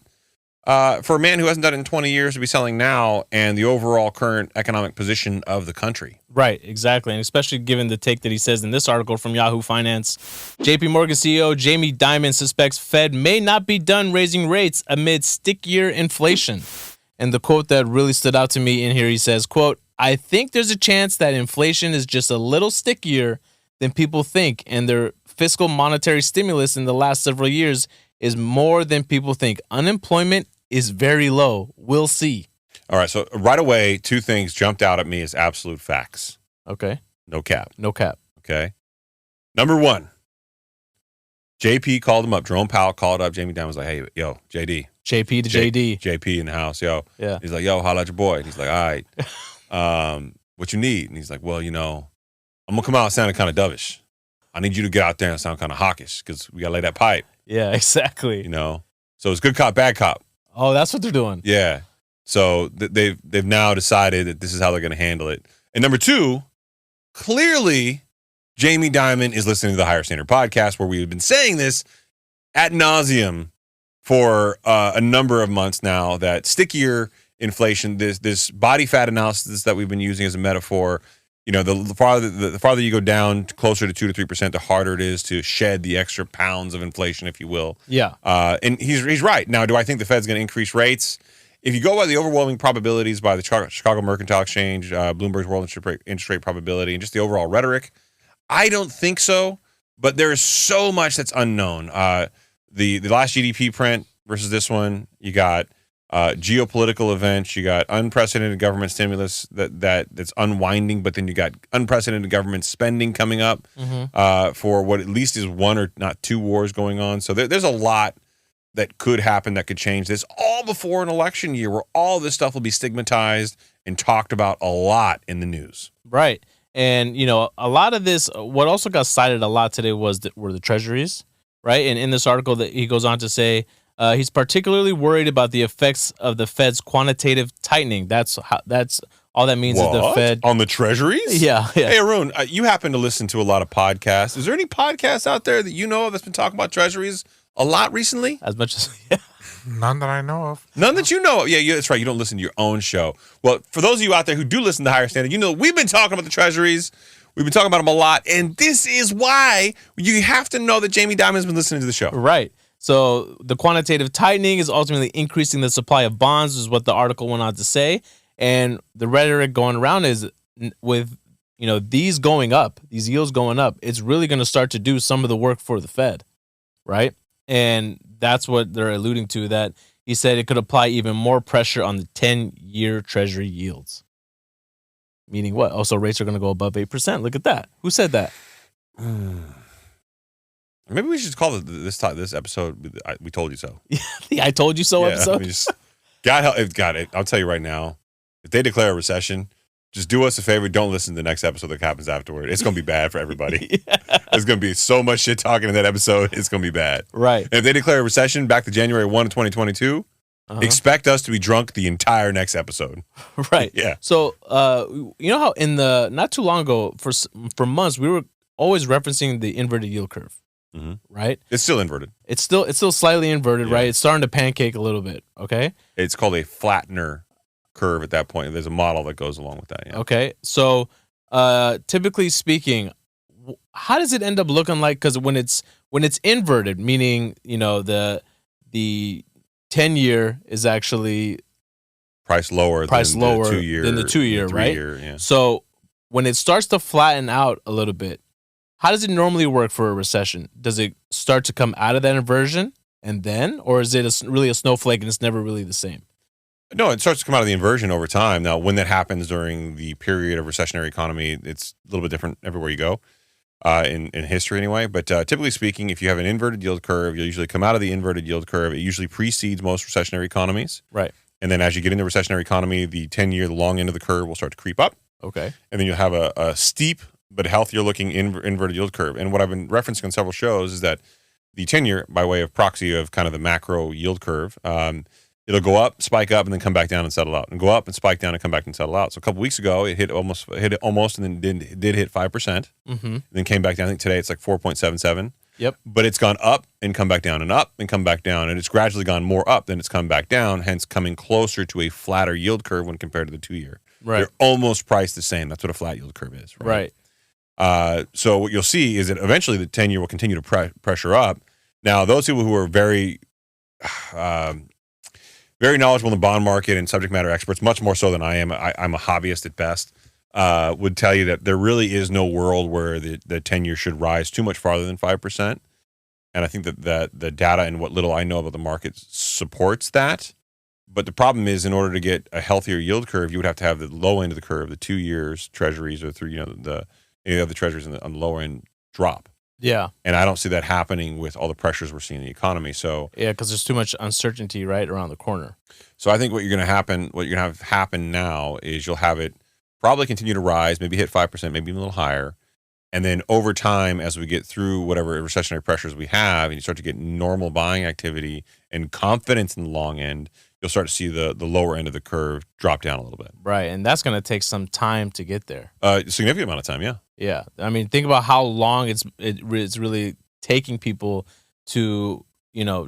for a man who hasn't done it in 20 years to be selling now, and the overall current economic position of the country. Right, exactly. And especially given the take that he says in this article from Yahoo Finance. JP Morgan CEO Jamie Dimon suspects Fed may not be done raising rates amid stickier inflation. And the quote that really stood out to me in here, he says, quote, "I think there's a chance that inflation is just a little stickier than people think, and their fiscal monetary stimulus in the last several years is more than people think. Unemployment is very low. We'll see." All right, so right away, 2 things jumped out at me as absolute facts. Okay. No cap. No cap. Okay. Number 1, JP called him up. Jerome Powell called up. Jamie Dimon was like, hey, yo, JD. JP to JD. JP in the house, yo. Yeah. He's like, yo, holla at your boy. And he's like, all right. What you need? And he's like, well, I'm going to come out sounding kind of dovish. I need you to get out there and sound kind of hawkish, because we got to lay that pipe. Yeah, exactly. So it's good cop, bad cop. Oh, that's what they're doing. Yeah. So they've now decided that this is how they're going to handle it. And number two, clearly, Jamie Dimon is listening to the Higher Standard podcast, where we've been saying this ad nauseum for a number of months now, that stickier inflation, this body fat analysis that we've been using as a metaphor, the farther you go down closer to 2 to 3%, the harder it is to shed the extra pounds of inflation, if you will. Yeah. And he's right. Now, do I think the Fed's going to increase rates? If you go by the overwhelming probabilities by the Chicago Mercantile Exchange, Bloomberg's World Interest Rate Probability, and just the overall rhetoric, I don't think so. But there is so much that's unknown. The last GDP print versus this one, you got geopolitical events, you got unprecedented government stimulus that's unwinding, but then you got unprecedented government spending coming up for what at least is one or not two wars going on. So there's a lot that could happen, that could change this, all before an election year where all this stuff will be stigmatized and talked about a lot in the news. Right. And, a lot of this, what also got cited a lot today were the treasuries, right? And in this article that he goes on to say, he's particularly worried about the effects of the Fed's quantitative tightening. That's all that means. What? Is the Fed on the treasuries? Yeah. Hey, Haroon, you happen to listen to a lot of podcasts. Is there any podcasts out there that you know of that's been talking about treasuries a lot recently? As much as None that I know of. None that you know of. Yeah, that's right. You don't listen to your own show. Well, for those of you out there who do listen to Higher Standard, we've been talking about the treasuries. We've been talking about them a lot, and this is why you have to know that Jamie Dimon's been listening to the show. Right. So the quantitative tightening is ultimately increasing the supply of bonds, is what the article went on to say. And the rhetoric going around is with, these going up, these yields going up, it's really going to start to do some of the work for the Fed, right? And that's what they're alluding to, that he said it could apply even more pressure on the 10-year Treasury yields. Meaning what? Also, rates are going to go above 8%. Look at that. Who said that? Maybe we should just call this episode "We Told You So." The "I Told You So" episode. God, I'll tell you right now, if they declare a recession, just do us a favor. Don't listen to the next episode that happens afterward. It's going to be bad for everybody. Yeah. There's going to be so much shit talking in that episode. It's going to be bad. Right. And if they declare a recession back to January 1 of 2022, expect us to be drunk the entire next episode. Right. Yeah. So, how in not too long ago, for months, we were always referencing the inverted yield curve. Right? It's still inverted. It's still slightly inverted, Yeah. right? It's starting to pancake a little bit. Okay. It's called a flattener curve at that point. There's a model that goes along with that. Yeah. Okay. So, typically speaking, how does it end up looking like? Because when it's inverted, meaning the 10-year is actually Price lower than the 2 year. Than the 2 year, right? Yeah. So when it starts to flatten out a little bit, how does it normally work for a recession? Does it start to come out of that inversion or is it really a snowflake and it's never really the same? No, it starts to come out of the inversion over time. Now, when that happens during the period of recessionary economy, it's a little bit different everywhere you go, in history anyway. But typically speaking, if you have an inverted yield curve, you'll usually come out of the inverted yield curve. It usually precedes most recessionary economies. Right. And then as you get into recessionary economy, the 10-year, the long end of the curve will start to creep up. Okay. And then you'll have a steep but healthier looking inverted yield curve. And what I've been referencing on several shows is that the 10-year, by way of proxy of kind of the macro yield curve, it'll go up, spike up, and then come back down and settle out, and go up and spike down and come back and settle out. So a couple weeks ago, it hit almost, and then did hit 5%, and then came back down. I think today it's like 4.77. Yep. But it's gone up and come back down and up and come back down, and it's gradually gone more up than it's come back down, hence coming closer to a flatter yield curve when compared to the 2 year. Right. They're almost priced the same. That's what a flat yield curve is. Right. So what you'll see is that eventually the 10-year will continue to pressure up. Now, those people who are very, very knowledgeable in the bond market and subject matter experts, much more so than I am, I'm a hobbyist at best, would tell you that there really is no world where the 10-year should rise too much farther than 5%. And I think that the data and what little I know about the market supports that. But the problem is, in order to get a healthier yield curve, you would have to have the low end of the curve, the 2 years treasuries or any of the treasuries on the lower end drop. Yeah. And I don't see that happening with all the pressures we're seeing in the economy. So yeah, because there's too much uncertainty right around the corner. So I think what you're going to have happen now is you'll have it probably continue to rise, maybe hit 5%, maybe even a little higher. And then over time, as we get through whatever recessionary pressures we have, and you start to get normal buying activity and confidence in the long end, you'll start to see the lower end of the curve drop down a little bit. Right, and that's going to take some time to get there. A significant amount of time, yeah. Yeah, I mean, think about how long it's really taking people to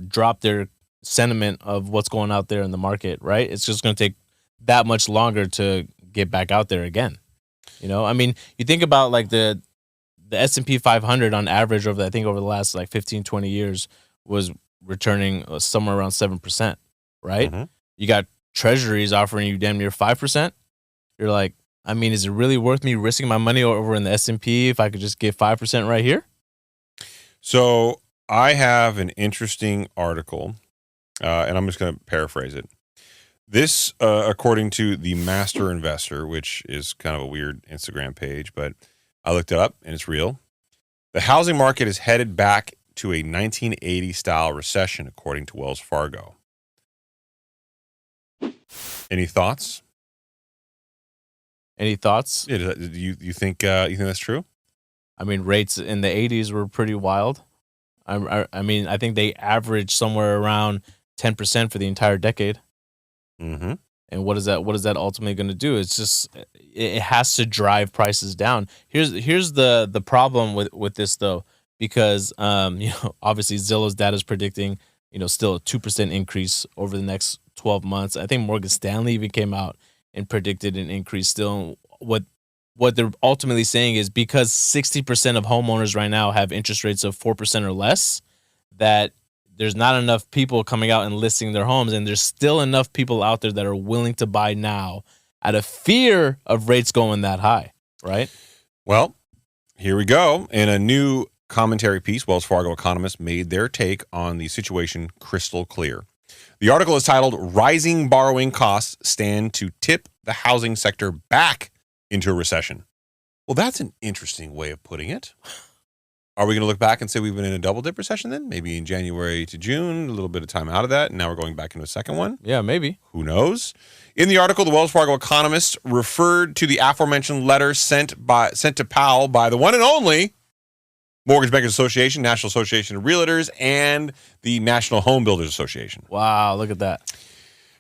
drop their sentiment of what's going out there in the market. Right, it's just going to take that much longer to get back out there again. I mean, you think about like the S&P 500 on average over the last like 15, 20 years was returning somewhere around 7%, right? Mm-hmm. You got treasuries offering you damn near 5%. You're like, I mean, is it really worth me risking my money over in the S&P if I could just get 5% right here? So I have an interesting article, and I'm just going to paraphrase it. This, according to the Master Investor, which is kind of a weird Instagram page, but I looked it up, and it's real. The housing market is headed back to a 1980-style recession, according to Wells Fargo. Any thoughts? Any thoughts? Yeah, do you think that's true? I mean, rates in the 80s were pretty wild. I mean, I think they averaged somewhere around 10% for the entire decade. Mm-hmm. And what is that ultimately going to do? It's just it has to drive prices down. Here's the problem with this though, because obviously Zillow's data is predicting still a 2% increase over the next 12 months. I think Morgan Stanley even came out and predicted an increase still. What they're ultimately saying is because 60% of homeowners right now have interest rates of 4% or less, that there's not enough people coming out and listing their homes, and there's still enough people out there that are willing to buy now out of fear of rates going that high, right? Well, here we go. In a new commentary piece, Wells Fargo economists made their take on the situation crystal clear. The article is titled, "Rising Borrowing Costs Stand to Tip the Housing Sector Back into a Recession." Well, that's an interesting way of putting it. Are we going to look back and say we've been in a double dip recession then? Maybe in January to June, a little bit of time out of that, and now we're going back into a second one? Yeah, maybe. Who knows? In the article, the Wells Fargo economists referred to the aforementioned letter sent to Powell by the one and only Mortgage Bankers Association, National Association of Realtors, and the National Home Builders Association. Wow, look at that.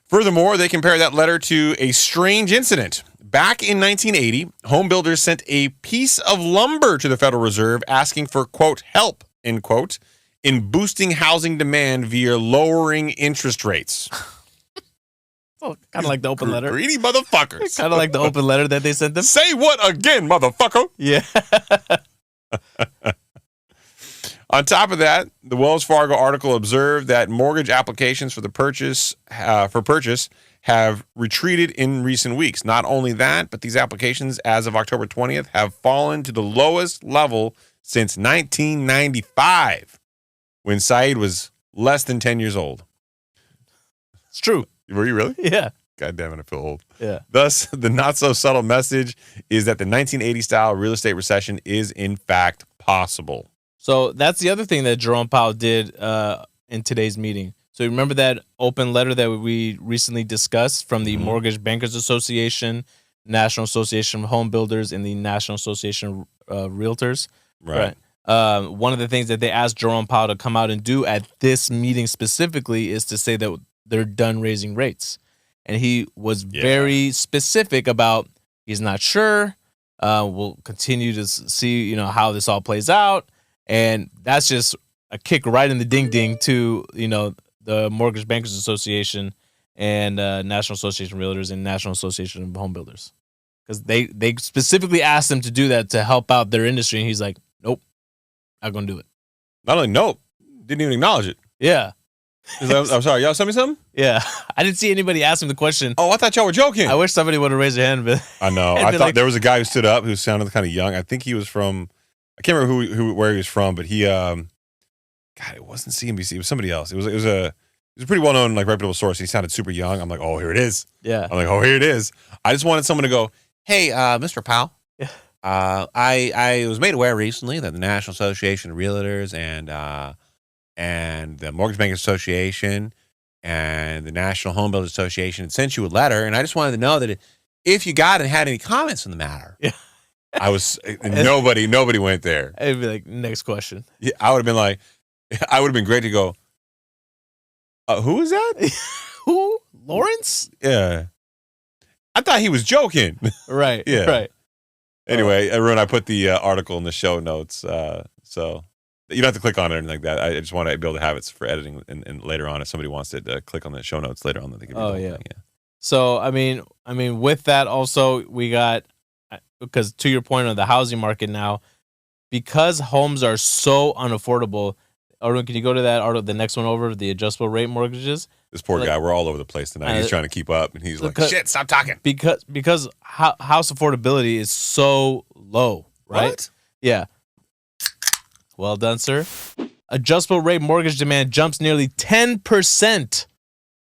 Furthermore, they compare that letter to a strange incident. Back in 1980, home builders sent a piece of lumber to the Federal Reserve asking for, quote, help, end quote, in boosting housing demand via lowering interest rates. Oh, kind of like the open letter. Greedy motherfuckers. Kind of like the open letter that they sent them. Say what again, motherfucker? Yeah. On top of that, the Wells Fargo article observed that mortgage applications for purchase have retreated in recent weeks. Not only that, but these applications as of October 20th have fallen to the lowest level since 1995, when Saied was less than 10 years old. It's true. Were you really? Yeah. God damn it, I feel old. Yeah. Thus, the not-so-subtle message is that the 1980-style real estate recession is, in fact, possible. So that's the other thing that Jerome Powell did in today's meeting. So remember that open letter that we recently discussed from the Mortgage Bankers Association, National Association of Home Builders, and the National Association of Realtors? Right. One of the things that they asked Jerome Powell to come out and do at this meeting specifically is to say that they're done raising rates. And he was very specific about he's not sure. We'll continue to see, how this all plays out. And that's just a kick right in the ding-ding to, the Mortgage Bankers Association and National Association of Realtors and National Association of Home Builders. Because they specifically asked him to do that to help out their industry. And he's like, nope, not going to do it. Not only nope, didn't even acknowledge it. Yeah. I'm sorry, y'all send me something? Yeah. I didn't see anybody ask him the question. Oh, I thought y'all were joking. I wish somebody would have raised their hand. But I know. I thought there was a guy who stood up who sounded kind of young. I think he was from, I can't remember where he was from, but he, God, it wasn't CNBC. It was somebody else. It was a pretty well-known, reputable source. He sounded super young. I'm like, oh, here it is. Yeah. I'm like, oh, here it is. I just wanted someone to go, hey, Mr. Powell. Yeah. I was made aware recently that the National Association of Realtors and the Mortgage Bankers Association and the National Home Builders Association had sent you a letter, and I just wanted to know that if you got it and had any comments on the matter. Yeah. I was nobody went there. It'd be like, next question. Yeah, I would have been like, I would have been great to go. Who is that? Who? Lawrence? Yeah, I thought he was joking. Right. Yeah. Right. Anyway, Haroon, I put the article in the show notes, so you don't have to click on it or anything like that. I just want to be able to have it for editing, and later on, if somebody wants to click on the show notes later on, they can. Oh yeah. So I mean, with that also we got, because to your point on the housing market now, because homes are so unaffordable. Or can you go to that article, the next one over, the adjustable rate mortgages? This poor guy, we're all over the place tonight. He's trying to keep up, and he's like, "Shit, stop talking." Because house affordability is so low, right? What? Yeah. Well done, sir. Adjustable rate mortgage demand jumps nearly 10%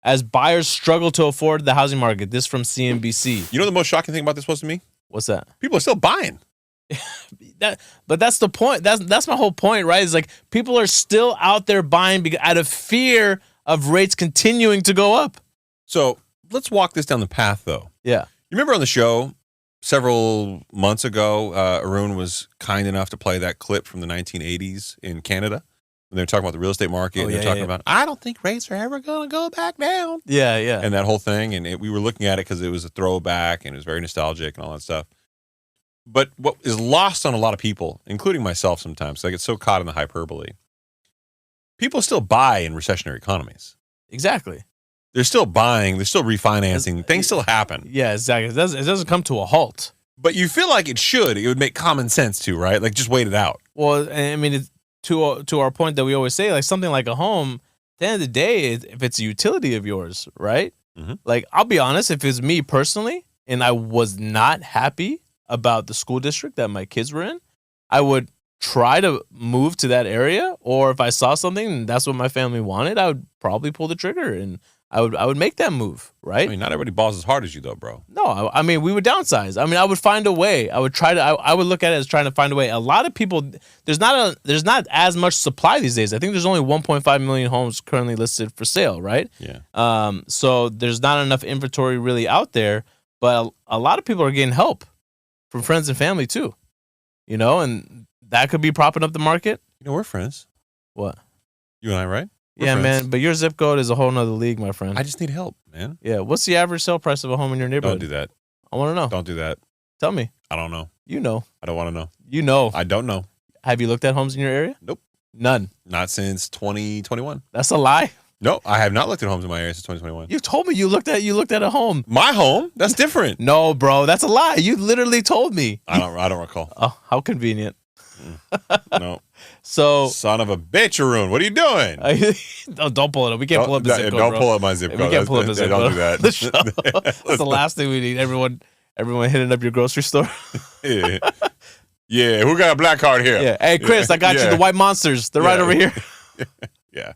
as buyers struggle to afford the housing market. This from CNBC. You know the most shocking thing about this was to me? What's that? People are still buying. But that's the point. That's my whole point, right? Is like people are still out there buying out of fear of rates continuing to go up. So let's walk this down the path, though. Yeah. You remember on the show several months ago, Haroon was kind enough to play that clip from the 1980s in Canada when they were talking about the real estate market. And they're talking about, I don't think rates are ever going to go back down. Yeah, yeah. And that whole thing. And we were looking at it because it was a throwback and it was very nostalgic and all that stuff. But what is lost on a lot of people, including myself sometimes, I get so caught in the hyperbole. People still buy in recessionary economies. Exactly. They're still buying. They're still refinancing. Things still happen. Yeah, exactly. It doesn't come to a halt. But you feel like it should. It would make common sense to, right? Like, just wait it out. Well, I mean, to our point that we always say, like something like a home, at the end of the day, if it's a utility of yours, right? Mm-hmm. Like, I'll be honest, if it's me personally and I was not happy about the school district that my kids were in, I would try to move to that area. Or if I saw something and that's what my family wanted, I would probably pull the trigger and I would make that move, right? I mean, not everybody balls as hard as you, though, bro. No, I mean, we would downsize. I mean, I would find a way. I would try to. I would look at it as trying to find a way. A lot of people, there's not as much supply these days. I think there's only 1.5 million homes currently listed for sale, right? Yeah. So there's not enough inventory really out there. But a lot of people are getting help from friends and family too, and that could be propping up the market. We're friends. What? You and I, right? We're yeah, friends. man. But your zip code is a whole nother league, my friend. I just need help, man. Yeah. What's the average sale price of a home in your neighborhood? Don't do that. I want to know. Don't do that. Tell me. I don't know. You know. I don't want to know. You know. I don't know. Have you looked at homes in your area? Nope. None. Not since 2021. That's a lie. No, I have not looked at homes in my area since 2021. You told me you looked at a home. My home? That's different. No, bro, that's a lie. You literally told me. I don't recall. Oh, how convenient. No. So, son of a bitch, Haroon, what are you doing? Don't pull it up. We can't pull up the zip code. Don't bro. pull up my zip code. We can't pull up the zip code. Don't do that. The show. That's the last thing we need. Everyone hitting up your grocery store. Yeah. Yeah, who got a black card here? Yeah. Hey, Chris, I got you the white monsters. They're right over here. Yeah.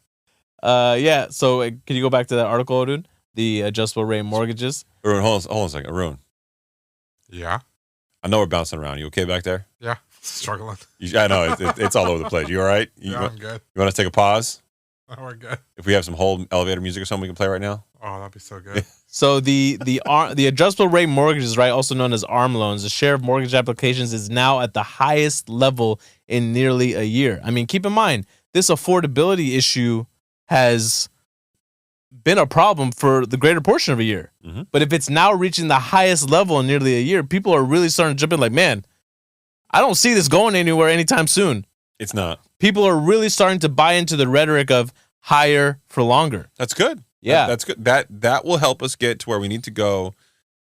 Yeah. So can you go back to that article, dude? The adjustable rate mortgages. Haroon, hold on a second. Haroon, Yeah. I know we're bouncing around. You okay back there? Yeah. Struggling. I know it's all over the place. You all right? Yeah, I'm good. You want us to take a pause? Oh, we're good. If we have some whole elevator music or something we can play right now? Oh, that'd be so good. So the adjustable rate mortgages, right, also known as ARM loans, the share of mortgage applications is now at the highest level in nearly a year. I mean, keep in mind, this affordability issue has been a problem for the greater portion of a year. Mm-hmm. But if it's now reaching the highest level in nearly a year, people are really starting to jump in like, man, I don't see this going anywhere anytime soon. It's not. People are really starting to buy into the rhetoric of higher for longer. That's good. Yeah. That's good. That will help us get to where we need to go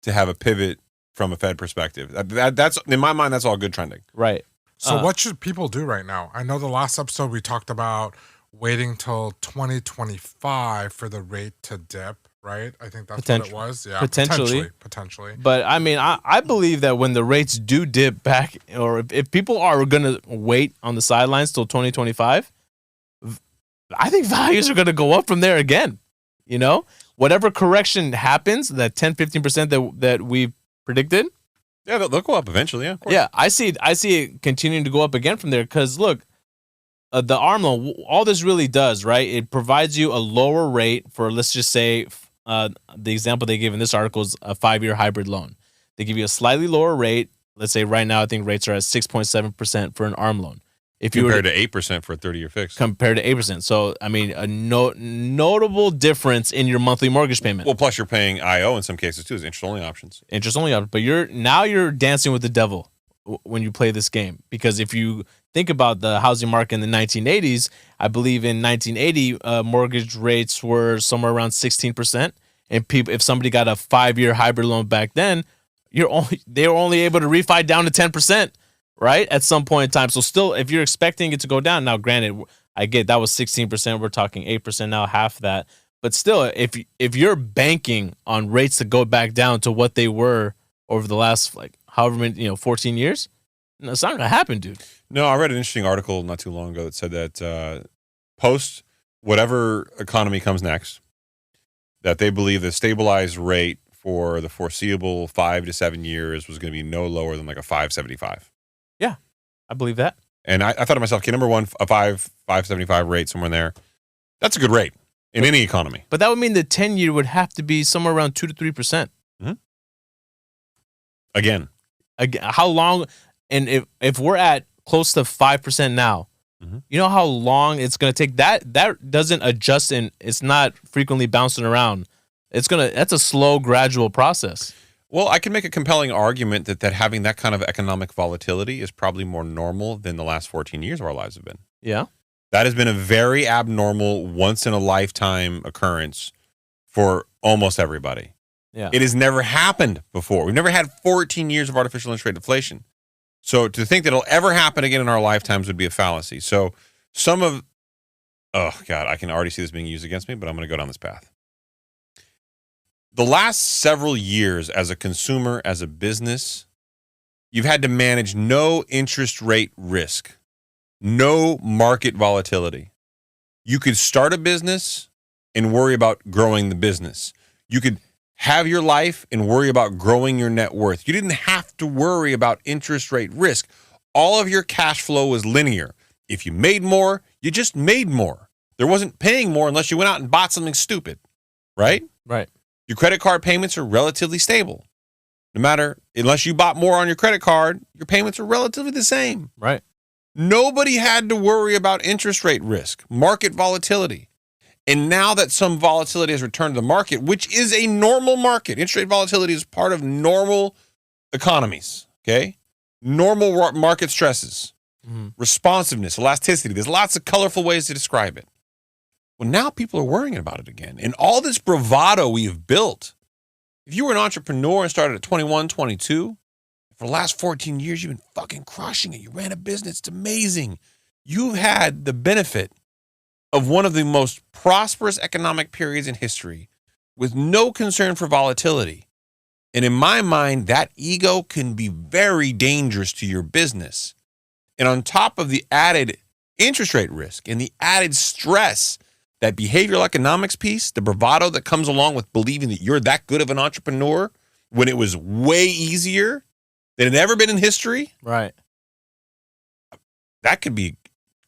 to have a pivot from a Fed perspective. That's in my mind, that's all good trending. Right. So what should people do right now? I know the last episode we talked about waiting till 2025 for the rate to dip, right? I think that's what it was. Yeah, potentially. But I mean, I believe that when the rates do dip back, or if people are going to wait on the sidelines till 2025, I think values are going to go up from there again. Whatever correction happens, that 10-15% that we predicted. Yeah, they'll go up eventually. Yeah, of course. Yeah, I see it continuing to go up again from there because look. The ARM loan, all this really does, right? It provides you a lower rate for, let's just say, the example they give in this article is a 5-year hybrid loan. They give you a slightly lower rate, let's say right now, I think rates are at 6.7% for an ARM loan. If you compared to 8% for a 30-year fix. Compared to 8%. So, I mean, a notable difference in your monthly mortgage payment. Well, plus you're paying IO in some cases too, as interest-only options. Interest-only options. But you're dancing with the devil when you play this game. Because if you think about the housing market in the 1980s, I believe in 1980, mortgage rates were somewhere around 16%. And if somebody got a 5-year hybrid loan back then, they were only able to refi down to 10%. Right, at some point in time. So still, if you're expecting it to go down, now granted, I get that was 16%. We're talking 8% now, half that. But still, if you're banking on rates to go back down to what they were over the last however many 14 years, no, it's not gonna happen, dude. No, I read an interesting article not too long ago that said that post whatever economy comes next, that they believe the stabilized rate for the foreseeable 5 to 7 years was going to be no lower than like a 5.75. Yeah, I believe that. And I thought to myself, okay, number one, a 5.75 rate somewhere in there. That's a good rate in any economy. But that would mean the 10-year would have to be somewhere around 2 to 3%. Mm-hmm. Again, how long? And if we're at close to 5% now, mm-hmm. you know how long it's going to take? That doesn't adjust, and it's not frequently bouncing around. That's a slow, gradual process. Well, I can make a compelling argument that having that kind of economic volatility is probably more normal than the last 14 years of our lives have been. Yeah. That has been a very abnormal, once-in-a-lifetime occurrence for almost everybody. Yeah. It has never happened before. We've never had 14 years of artificial interest rate deflation. So to think that it'll ever happen again in our lifetimes would be a fallacy. So oh, God, I can already see this being used against me, but I'm going to go down this path. The last several years as a consumer, as a business, you've had to manage no interest rate risk, no market volatility. You could start a business and worry about growing the business. You could have your life and worry about growing your net worth. You didn't have to worry about interest rate risk. All of your cash flow was linear. If you made more, you just made more. There wasn't paying more unless you went out and bought something stupid, right? Right. Your credit card payments are relatively stable. Unless you bought more on your credit card, your payments are relatively the same. Right. Nobody had to worry about interest rate risk, market volatility. And now that some volatility has returned to the market, which is a normal market, interest rate volatility is part of normal economies, okay? Normal market stresses, responsiveness, elasticity. There's lots of colorful ways to describe it. Well, now people are worrying about it again. And all this bravado we have built. If you were an entrepreneur and started at 21, 22, for the last 14 years, you've been fucking crushing it. You ran a business. It's amazing. You've had the benefit of one of the most prosperous economic periods in history with no concern for volatility. And in my mind, that ego can be very dangerous to your business. And on top of the added interest rate risk and the added stress, that behavioral economics piece, the bravado that comes along with believing that you're that good of an entrepreneur when it was way easier than it had ever been in history. Right. That could be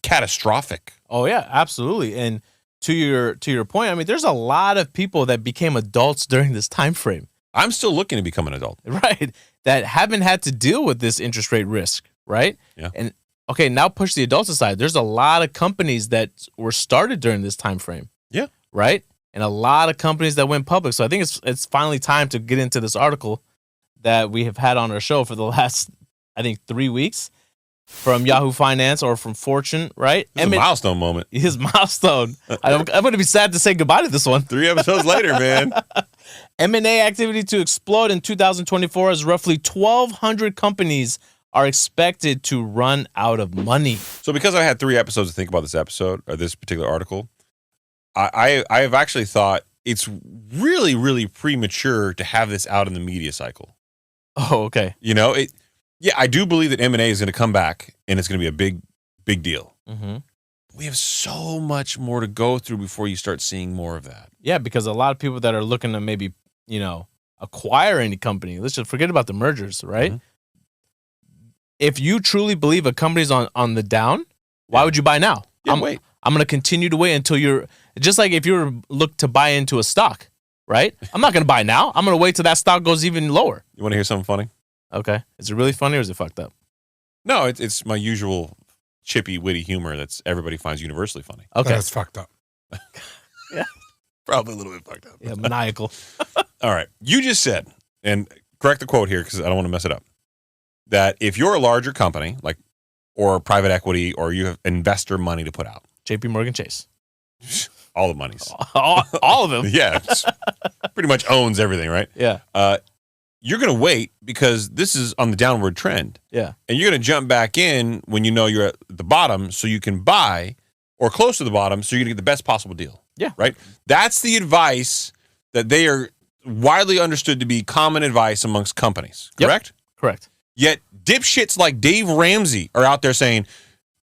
catastrophic. Oh yeah, absolutely. And to your point, I mean, there's a lot of people that became adults during this time frame. I'm still looking to become an adult. Right. That haven't had to deal with this interest rate risk, right? Yeah. And okay, now push the adults aside. There's a lot of companies that were started during this time frame. Yeah. Right? And a lot of companies that went public. So I think it's finally time to get into this article that we have had on our show for the last, I think, 3 weeks from Yahoo Finance or from Fortune, right? It's a milestone moment. His milestone. I'm going to be sad to say goodbye to this one. 3 episodes later, man. M&A activity to explode in 2024 as roughly 1,200 companies are expected to run out of money. So because I had 3 episodes to think about this episode, or this particular article, I have actually thought it's really, really premature to have this out in the media cycle. Oh, okay. I do believe that M&A is going to come back, and it's going to be a big, big deal. Mm-hmm. We have so much more to go through before you start seeing more of that. Yeah, because a lot of people that are looking to maybe, acquire any company, let's just forget about the mergers, right? Mm-hmm. If you truly believe a company's on the down, why would you buy now? Wait. I'm going to continue to wait until you're, just like if you're look to buy into a stock, right? I'm not going to buy now. I'm going to wait till that stock goes even lower. You want to hear something funny? Okay. Is it really funny or is it fucked up? No, it's my usual chippy, witty humor that's everybody finds universally funny. Okay. That is fucked up. Yeah. Probably a little bit fucked up. Yeah, maniacal. All right. You just said, and correct the quote here because I don't want to mess it up, that if you're a larger company, like, or private equity, or you have investor money to put out, JP Morgan Chase. all the monies. All of them. Yeah. It's pretty much owns everything, right? Yeah. You're going to wait because this is on the downward trend. Yeah. And you're going to jump back in when you know you're at the bottom so you can buy, or close to the bottom so you're going to get the best possible deal. Yeah. Right? That's the advice that they are widely understood to be common advice amongst companies. Correct? Yep. Correct. Yet dipshits like Dave Ramsey are out there saying,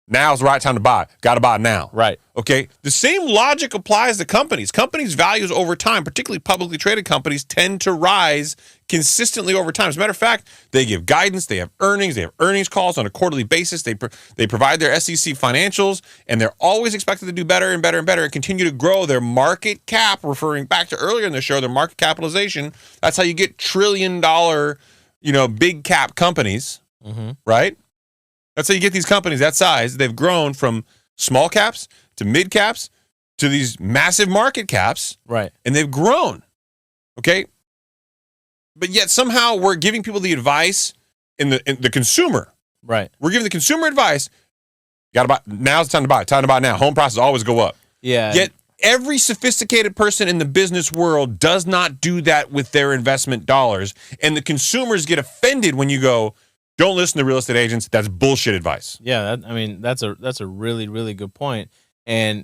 now's the right time to buy. Got to buy now. Right. Okay. The same logic applies to companies. Companies' values over time, particularly publicly traded companies, tend to rise consistently over time. As a matter of fact, they give guidance. They have earnings calls on a quarterly basis. They provide their SEC financials, and they're always expected to do better and better and better and continue to grow their market cap, referring back to earlier in the show, their market capitalization. That's how you get trillion-dollar, big cap companies, right? That's how you get these companies that size. They've grown from small caps to mid caps to these massive market caps. Right. And they've grown. Okay. But yet somehow we're giving people the advice in the consumer. Right. We're giving the consumer advice. Got to buy. Now's the time to buy. Time to buy now. Home prices always go up. Yeah. Yet every sophisticated person in the business world does not do that with their investment dollars. And the consumers get offended when you go, don't listen to real estate agents. That's bullshit advice. Yeah, that's a really, really good point. And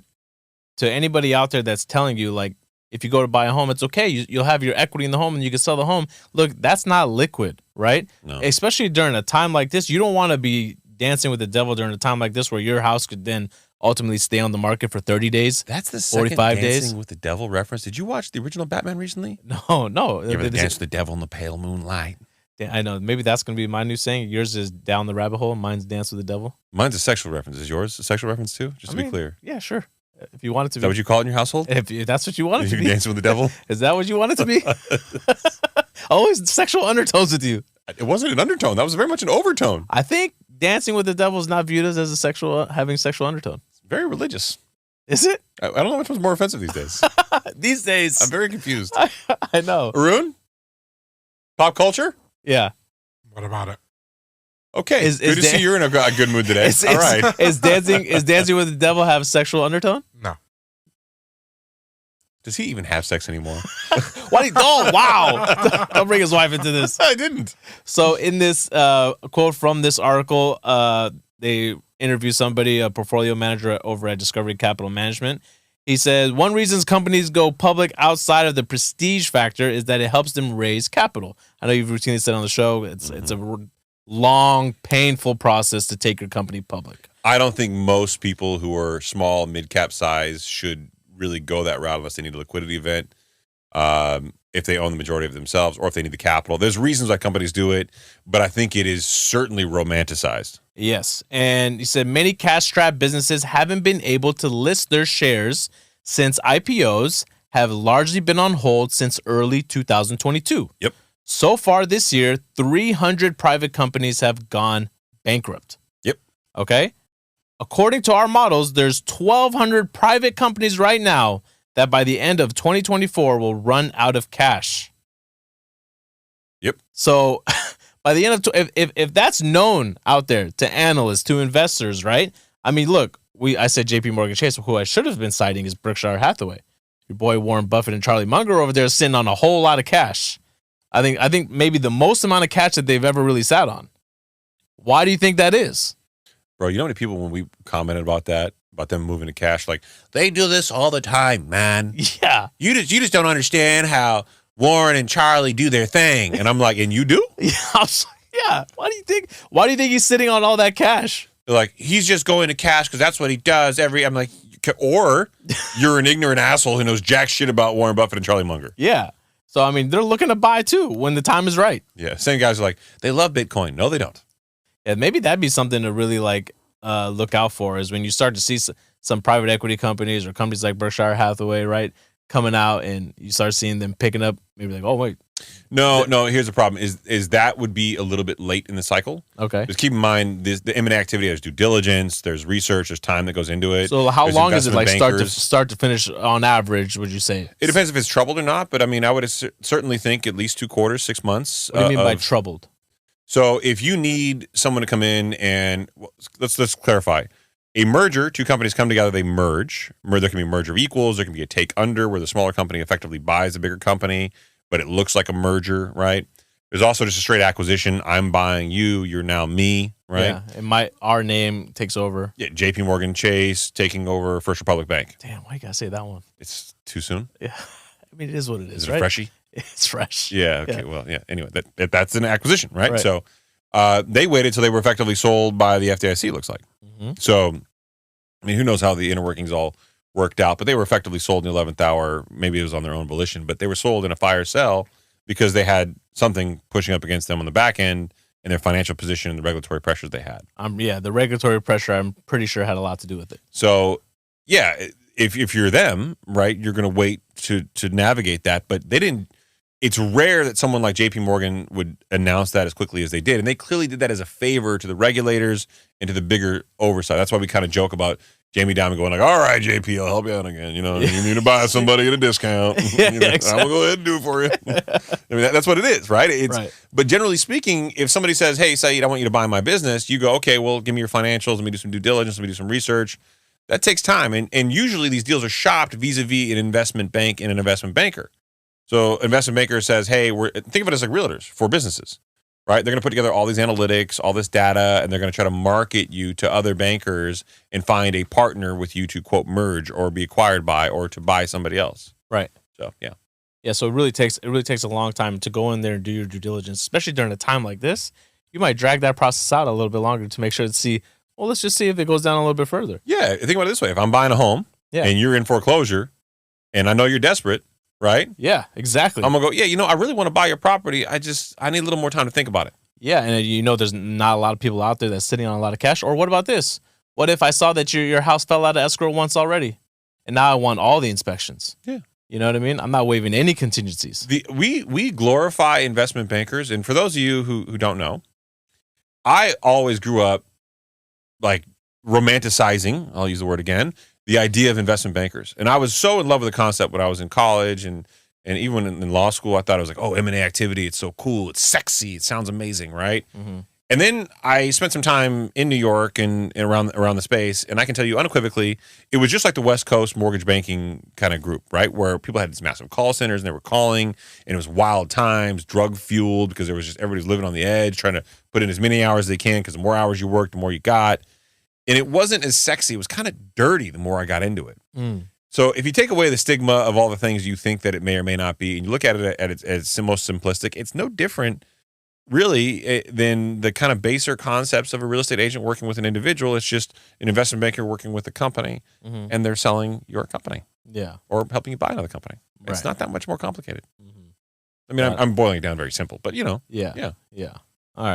to anybody out there that's telling you, like, if you go to buy a home, it's okay. You'll have your equity in the home and you can sell the home. Look, that's not liquid, right? No. Especially during a time like this. You don't want to be dancing with the devil during a time like this where your house could then ultimately stay on the market for 30 days. That's the second 45 Dancing days. with the Devil reference. Did you watch the original Batman recently? No. You ever dance with the devil in the pale moonlight? I know. Maybe that's going to be my new saying. Yours is down the rabbit hole. Mine's dance with the devil. Mine's a sexual reference. Is yours a sexual reference too? Just to be clear. Yeah, sure. If you want it to Is be. that what you call it in your household? If that's what you want it to You be. dancing with the devil? Is that what you want it to be? Always sexual undertones with you. It wasn't an undertone. That was very much an overtone. I think dancing with the devil is not viewed as a sexual, having sexual undertone. Very religious. Is it? I don't know which one's more offensive these days. These days. I'm very confused. I know. Haroon? Pop culture? Yeah. What about it? Okay. Is good to see you're in a good mood today. All right. Is dancing with the devil have a sexual undertone? No. Does he even have sex anymore? Oh, wow. Don't bring his wife into this. I didn't. So in this quote from this article, they interview somebody, a portfolio manager over at Discovery Capital Management. He says, one reason companies go public outside of the prestige factor is that it helps them raise capital. I know you've routinely said on the show, it's a long, painful process to take your company public. I don't think most people who are small, mid-cap size should really go that route unless they need a liquidity event, if they own the majority of themselves, or if they need the capital. There's reasons why companies do it, but I think it is certainly romanticized. Yes. And he said many cash-strapped businesses haven't been able to list their shares since IPOs have largely been on hold since early 2022. Yep. So far this year, 300 private companies have gone bankrupt. Yep. Okay? According to our models, there's 1,200 private companies right now that by the end of 2024 will run out of cash. Yep. So by the end of if that's known out there to analysts, to investors, right? I mean, look, I said JP Morgan Chase, who I should have been citing is Berkshire Hathaway. Your boy Warren Buffett and Charlie Munger over there sitting on a whole lot of cash. I think maybe the most amount of cash that they've ever really sat on. Why do you think that is? Bro, you know how many people, when we commented about that, about them moving to cash, like, they do this all the time, man. Yeah. You just don't understand how Warren and Charlie do their thing. And I'm like, and you do? Yeah. Why do you think he's sitting on all that cash? They're like, he's just going to cash because that's what he does I'm like, or you're an ignorant asshole who knows jack shit about Warren Buffett and Charlie Munger. Yeah. So, I mean, they're looking to buy too when the time is right. Yeah. Same guys are like, they love Bitcoin. No, they don't. Yeah, maybe that'd be something to really look out for is when you start to see some private equity companies or companies like Berkshire Hathaway, right, coming out and you start seeing them picking up, maybe like, oh, wait. No. Here's the problem: is that would be a little bit late in the cycle. Okay. Just keep in mind the M&A activity. There's due diligence. There's research. There's time that goes into it. So how There's long is it, like investment start to finish on average? Would you say? It depends if it's troubled or not. But I mean, I would certainly think at least 2 quarters, 6 months. What do you mean by troubled? So if you need someone to come in and let's clarify. A merger, 2 companies come together, they merge. There can be a merger of equals. There can be a take under where the smaller company effectively buys the bigger company, but it looks like a merger, right? There's also just a straight acquisition. I'm buying you, you're now me, right? Yeah, and our name takes over. Yeah, JP Morgan Chase taking over First Republic Bank. Damn, why you gotta say that one? It's too soon? Yeah, I mean, it is what it is, Is it right? a freshie? It's fresh. Yeah, okay, Yeah. well, yeah. Anyway, that's an acquisition, right? Right. So they waited till they were effectively sold by the FDIC, it looks like. Mm-hmm. So, I mean, who knows how the inner workings all worked out, but they were effectively sold in the 11th hour. Maybe it was on their own volition, but they were sold in a fire sale because they had something pushing up against them on the back end and their financial position and the regulatory pressures they had. Yeah, the regulatory pressure, I'm pretty sure, had a lot to do with it. So, yeah, if you're them, right, you're going to wait to navigate that, but they didn't. It's rare that someone like JP Morgan would announce that as quickly as they did. And they clearly did that as a favor to the regulators and to the bigger oversight. That's why we kind of joke about Jamie Dimon going like, all right, JP, I'll help you out again. You know, you need to buy somebody at a discount. Exactly. I will go ahead and do it for you. I mean, that's what it is, right? Right. But generally speaking, if somebody says, hey, Saied, I want you to buy my business, you go, okay, well, give me your financials. Let me do some due diligence. Let me do some research. That takes time. And usually these deals are shopped vis-a-vis an investment bank and an investment banker. So investment banker says, hey, think of it as like realtors for businesses, right? They're going to put together all these analytics, all this data, and they're going to try to market you to other bankers and find a partner with you to, quote, merge or be acquired by or to buy somebody else. Right. So, yeah. Yeah, so it really takes a long time to go in there and do your due diligence, especially during a time like this. You might drag that process out a little bit longer to make sure to see, well, let's just see if it goes down a little bit further. Yeah, think about it this way. If I'm buying a home and you're in foreclosure and I know you're desperate, right? Yeah, exactly. I'm going to go, I really want to buy your property. I need a little more time to think about it. Yeah, and there's not a lot of people out there that's sitting on a lot of cash. Or what about this? What if I saw that your house fell out of escrow once already, and now I want all the inspections? Yeah. You know what I mean? I'm not waiving any contingencies. We glorify investment bankers, and for those of you who don't know, I always grew up like romanticizing, I'll use the word again, the idea of investment bankers. And I was so in love with the concept when I was in college and even in law school. I thought it was like, oh, M&A activity, it's so cool, it's sexy, it sounds amazing, right? Mm-hmm. And then I spent some time in New York and around the space, and I can tell you unequivocally, it was just like the West Coast mortgage banking kind of group, right? Where people had these massive call centers and they were calling, and it was wild times, drug fueled, because there was just everybody's living on the edge, trying to put in as many hours as they can, because the more hours you work, the more you got. And it wasn't as sexy. It was kind of dirty the more I got into it. Mm. So if you take away the stigma of all the things you think that it may or may not be, and you look at it at its most simplistic, it's no different really than the kind of baser concepts of a real estate agent working with an individual. It's just an investment banker working with a company, Mm-hmm. and they're selling your company Yeah. or helping you buy another company. It's Right. not that much more complicated. Mm-hmm. I mean, Got it. I'm boiling it down very simple, but Yeah. Yeah. Yeah. All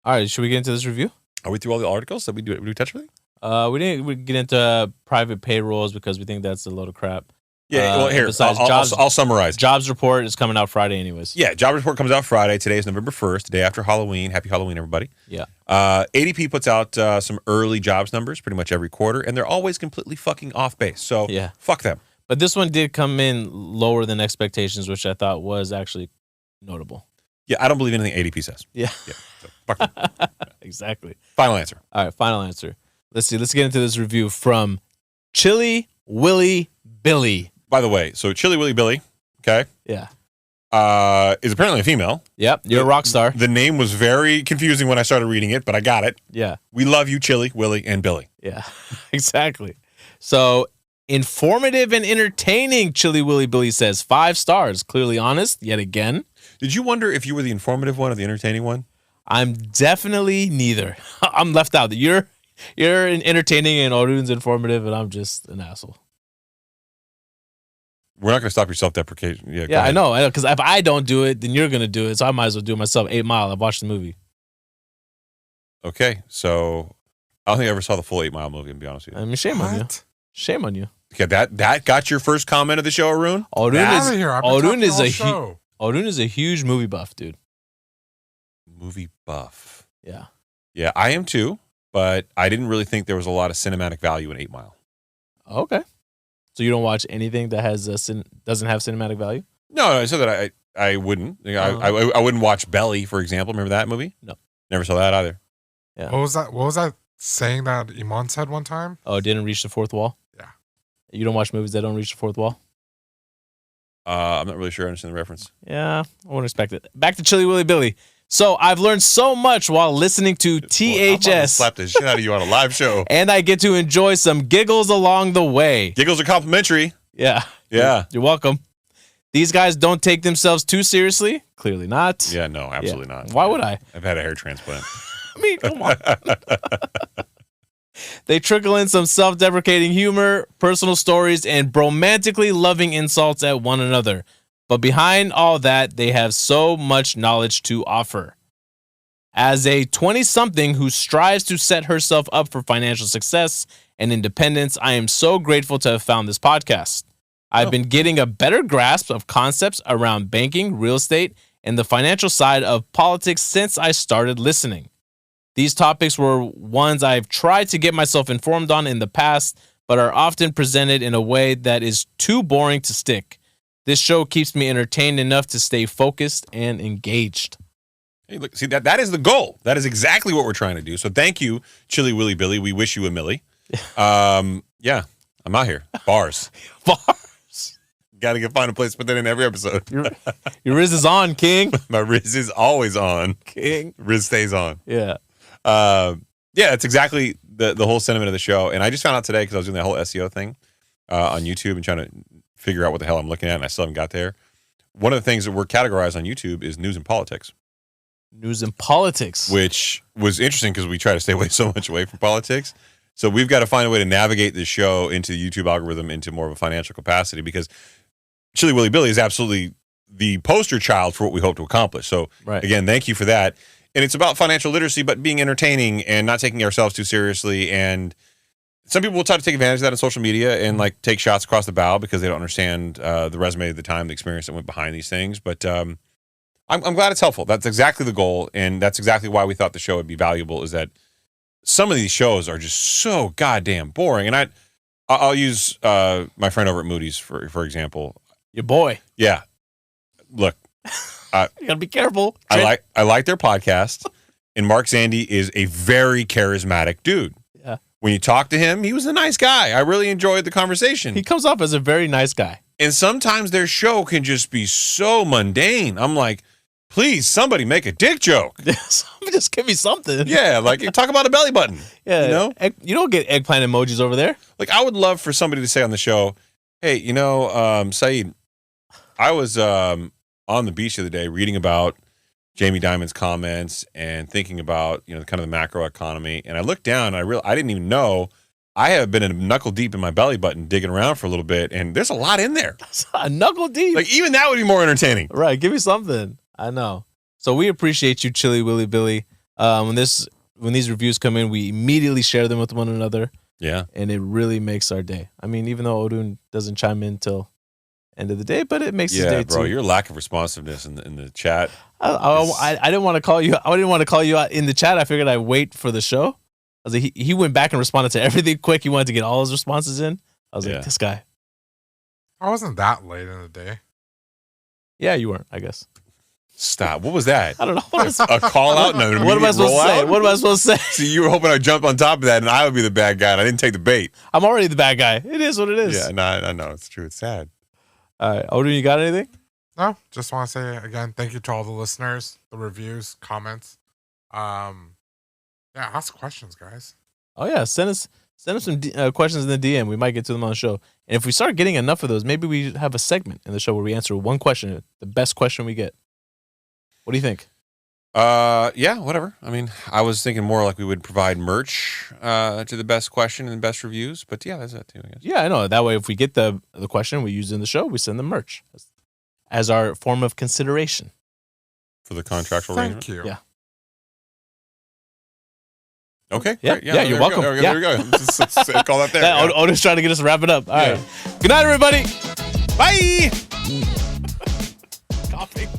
right. Should we get into this review? Are we through all the articles that we touch everything? We get into private payrolls because we think that's a load of crap. Yeah, well, here, besides I'll summarize. Jobs report is coming out Friday anyways. Yeah, job report comes out Friday. Today is November 1st, the day after Halloween. Happy Halloween, everybody. Yeah. ADP puts out some early jobs numbers pretty much every quarter, and they're always completely fucking off base. So Yeah. fuck them. But this one did come in lower than expectations, which I thought was actually notable. Yeah, I don't believe anything ADP says. Yeah. So fuck them. Exactly. Final answer. All right, final answer. Let's see. Let's get into this review from Chili Willy Billy. By the way, so Chili Willy Billy, okay, Yeah. is apparently a female. Yep. You're a rock star. The name was very confusing when I started reading it, but I got it. Yeah. We love you, Chili, Willy, and Billy. Yeah. Exactly. So informative and entertaining, Chili Willy Billy says 5 stars. Clearly honest, yet again. Did you wonder if you were the informative one or the entertaining one? I'm definitely neither. I'm left out. You're entertaining and Haroon's informative, and I'm just an asshole. We're not going to stop your self-deprecation. Yeah, go Yeah, I ahead. know. Because if I don't do it, then you're gonna do it. So I might as well do it myself. 8 Mile. I've watched the movie. Okay, so I don't think I ever saw the full 8 Mile movie, to be honest with you. I mean, shame on you. What? Shame on you. Okay, that got your first comment of the show, Haroon? Haroon Get out of here. I've been talking is all a show. Haroon is a huge movie buff, dude. Movie buff. Yeah. Yeah, I am too, but I didn't really think there was a lot of cinematic value in 8 Mile. Okay. So you don't watch anything that has doesn't have cinematic value? No, I said that I wouldn't. I wouldn't watch Belly, for example. Remember that movie? No. Never saw that either. Yeah. What was that saying that Iman said one time? Oh, it didn't reach the fourth wall? Yeah. You don't watch movies that don't reach the fourth wall? I'm not really sure I understand the reference. Yeah, I wouldn't expect it. Back to Chili Willy Billy. So I've learned so much while listening to I'm about to THS. slap the shit out of you on a live show. And I get to enjoy some giggles along the way. Giggles are complimentary. Yeah. Yeah. You're welcome. These guys don't take themselves too seriously. Clearly not. Yeah, no, absolutely not. Why would I? I've had a hair transplant. I mean, come on. They trickle in some self-deprecating humor, personal stories, and romantically loving insults at one another. But behind all that, they have so much knowledge to offer. As a 20-something who strives to set herself up for financial success and independence, I am so grateful to have found this podcast. I've been getting a better grasp of concepts around banking, real estate, and the financial side of politics since I started listening. These topics were ones I've tried to get myself informed on in the past, but are often presented in a way that is too boring to stick. This show keeps me entertained enough to stay focused and engaged. Hey, look, see, that is the goal. That is exactly what we're trying to do. So thank you, Chili Willy Billy. We wish you a millie. Yeah, I'm out here. Bars. Bars. Got to find a place to put that in every episode. Your Riz is on, King. My Riz is always on. King. Riz stays on. Yeah. Yeah, that's exactly the whole sentiment of the show. And I just found out today because I was doing that whole SEO thing on YouTube and trying to figure out what the hell I'm looking at, and I still haven't got there. One of the things that we're categorized on YouTube is news and politics. News and politics. Which was interesting because we try to stay so much away from politics. So we've got to find a way to navigate this show into the YouTube algorithm into more of a financial capacity because Chili Willy Billy is absolutely the poster child for what we hope to accomplish. So again, thank you for that. And it's about financial literacy, but being entertaining and not taking ourselves too seriously. And some people will try to take advantage of that on social media and like take shots across the bow because they don't understand the resume, the time, the experience that went behind these things. But I'm glad it's helpful. That's exactly the goal. And that's exactly why we thought the show would be valuable is that some of these shows are just so goddamn boring. And I'll use my friend over at Moody's, for example. Your boy. Yeah. Look. You gotta be careful. I like their podcast, and Mark Zandi is a very charismatic dude. Yeah. When you talk to him, he was a nice guy. I really enjoyed the conversation. He comes off as a very nice guy. And sometimes their show can just be so mundane. I'm like, please, somebody make a dick joke. Just give me something. Yeah, like talk about a belly button. Yeah, you know, you don't get eggplant emojis over there. Like I would love for somebody to say on the show, hey, you know, Saied, I was on the beach the other day reading about Jamie Dimon's comments and thinking about, you know, kind of the macro economy. And I looked down and I didn't even know I have been a knuckle deep in my belly button digging around for a little bit. And there's a lot in there. A knuckle deep. Like even that would be more entertaining. Right. Give me something. I know. So we appreciate you, Chili Willy Billy. When these reviews come in, we immediately share them with one another. Yeah. And it really makes our day. I mean, even though Haroon doesn't chime in till end of the day, but it makes his day bro, too. your lack of responsiveness in the chat. I didn't want to call you. I didn't want to call you out in the chat. I figured I'd wait for the show. I was like, he went back and responded to everything quick. He wanted to get all his responses in. I was like, this guy. I wasn't that late in the day. Yeah, you weren't, I guess. Stop. What was that? I don't know. A call out? No, what am I supposed to say? What am I supposed to say? See, you were hoping I'd jump on top of that and I would be the bad guy and I didn't take the bait. I'm already the bad guy. It is what it is. Yeah, no, I know. It's true. It's sad. All right. Haroon, you got anything? No, just want to say again, thank you to all the listeners, the reviews, comments. Yeah, ask questions, guys. Oh yeah, send us some questions in the DM. We might get to them on the show. And if we start getting enough of those, maybe we have a segment in the show where we answer one question, the best question we get. What do you think? Yeah, whatever. I mean, I was thinking more like we would provide merch to the best question and best reviews, but yeah, that's that too, I guess. Yeah, I know. That way, if we get the question we use in the show, we send them merch as our form of consideration. For the contractual arrangement? Thank you. Yeah. Okay. Yeah, great. yeah, you're welcome. There we go. Let's call that there. Yeah. Otis trying to get us to wrap it up. All right. Good night, everybody. Bye. I'll take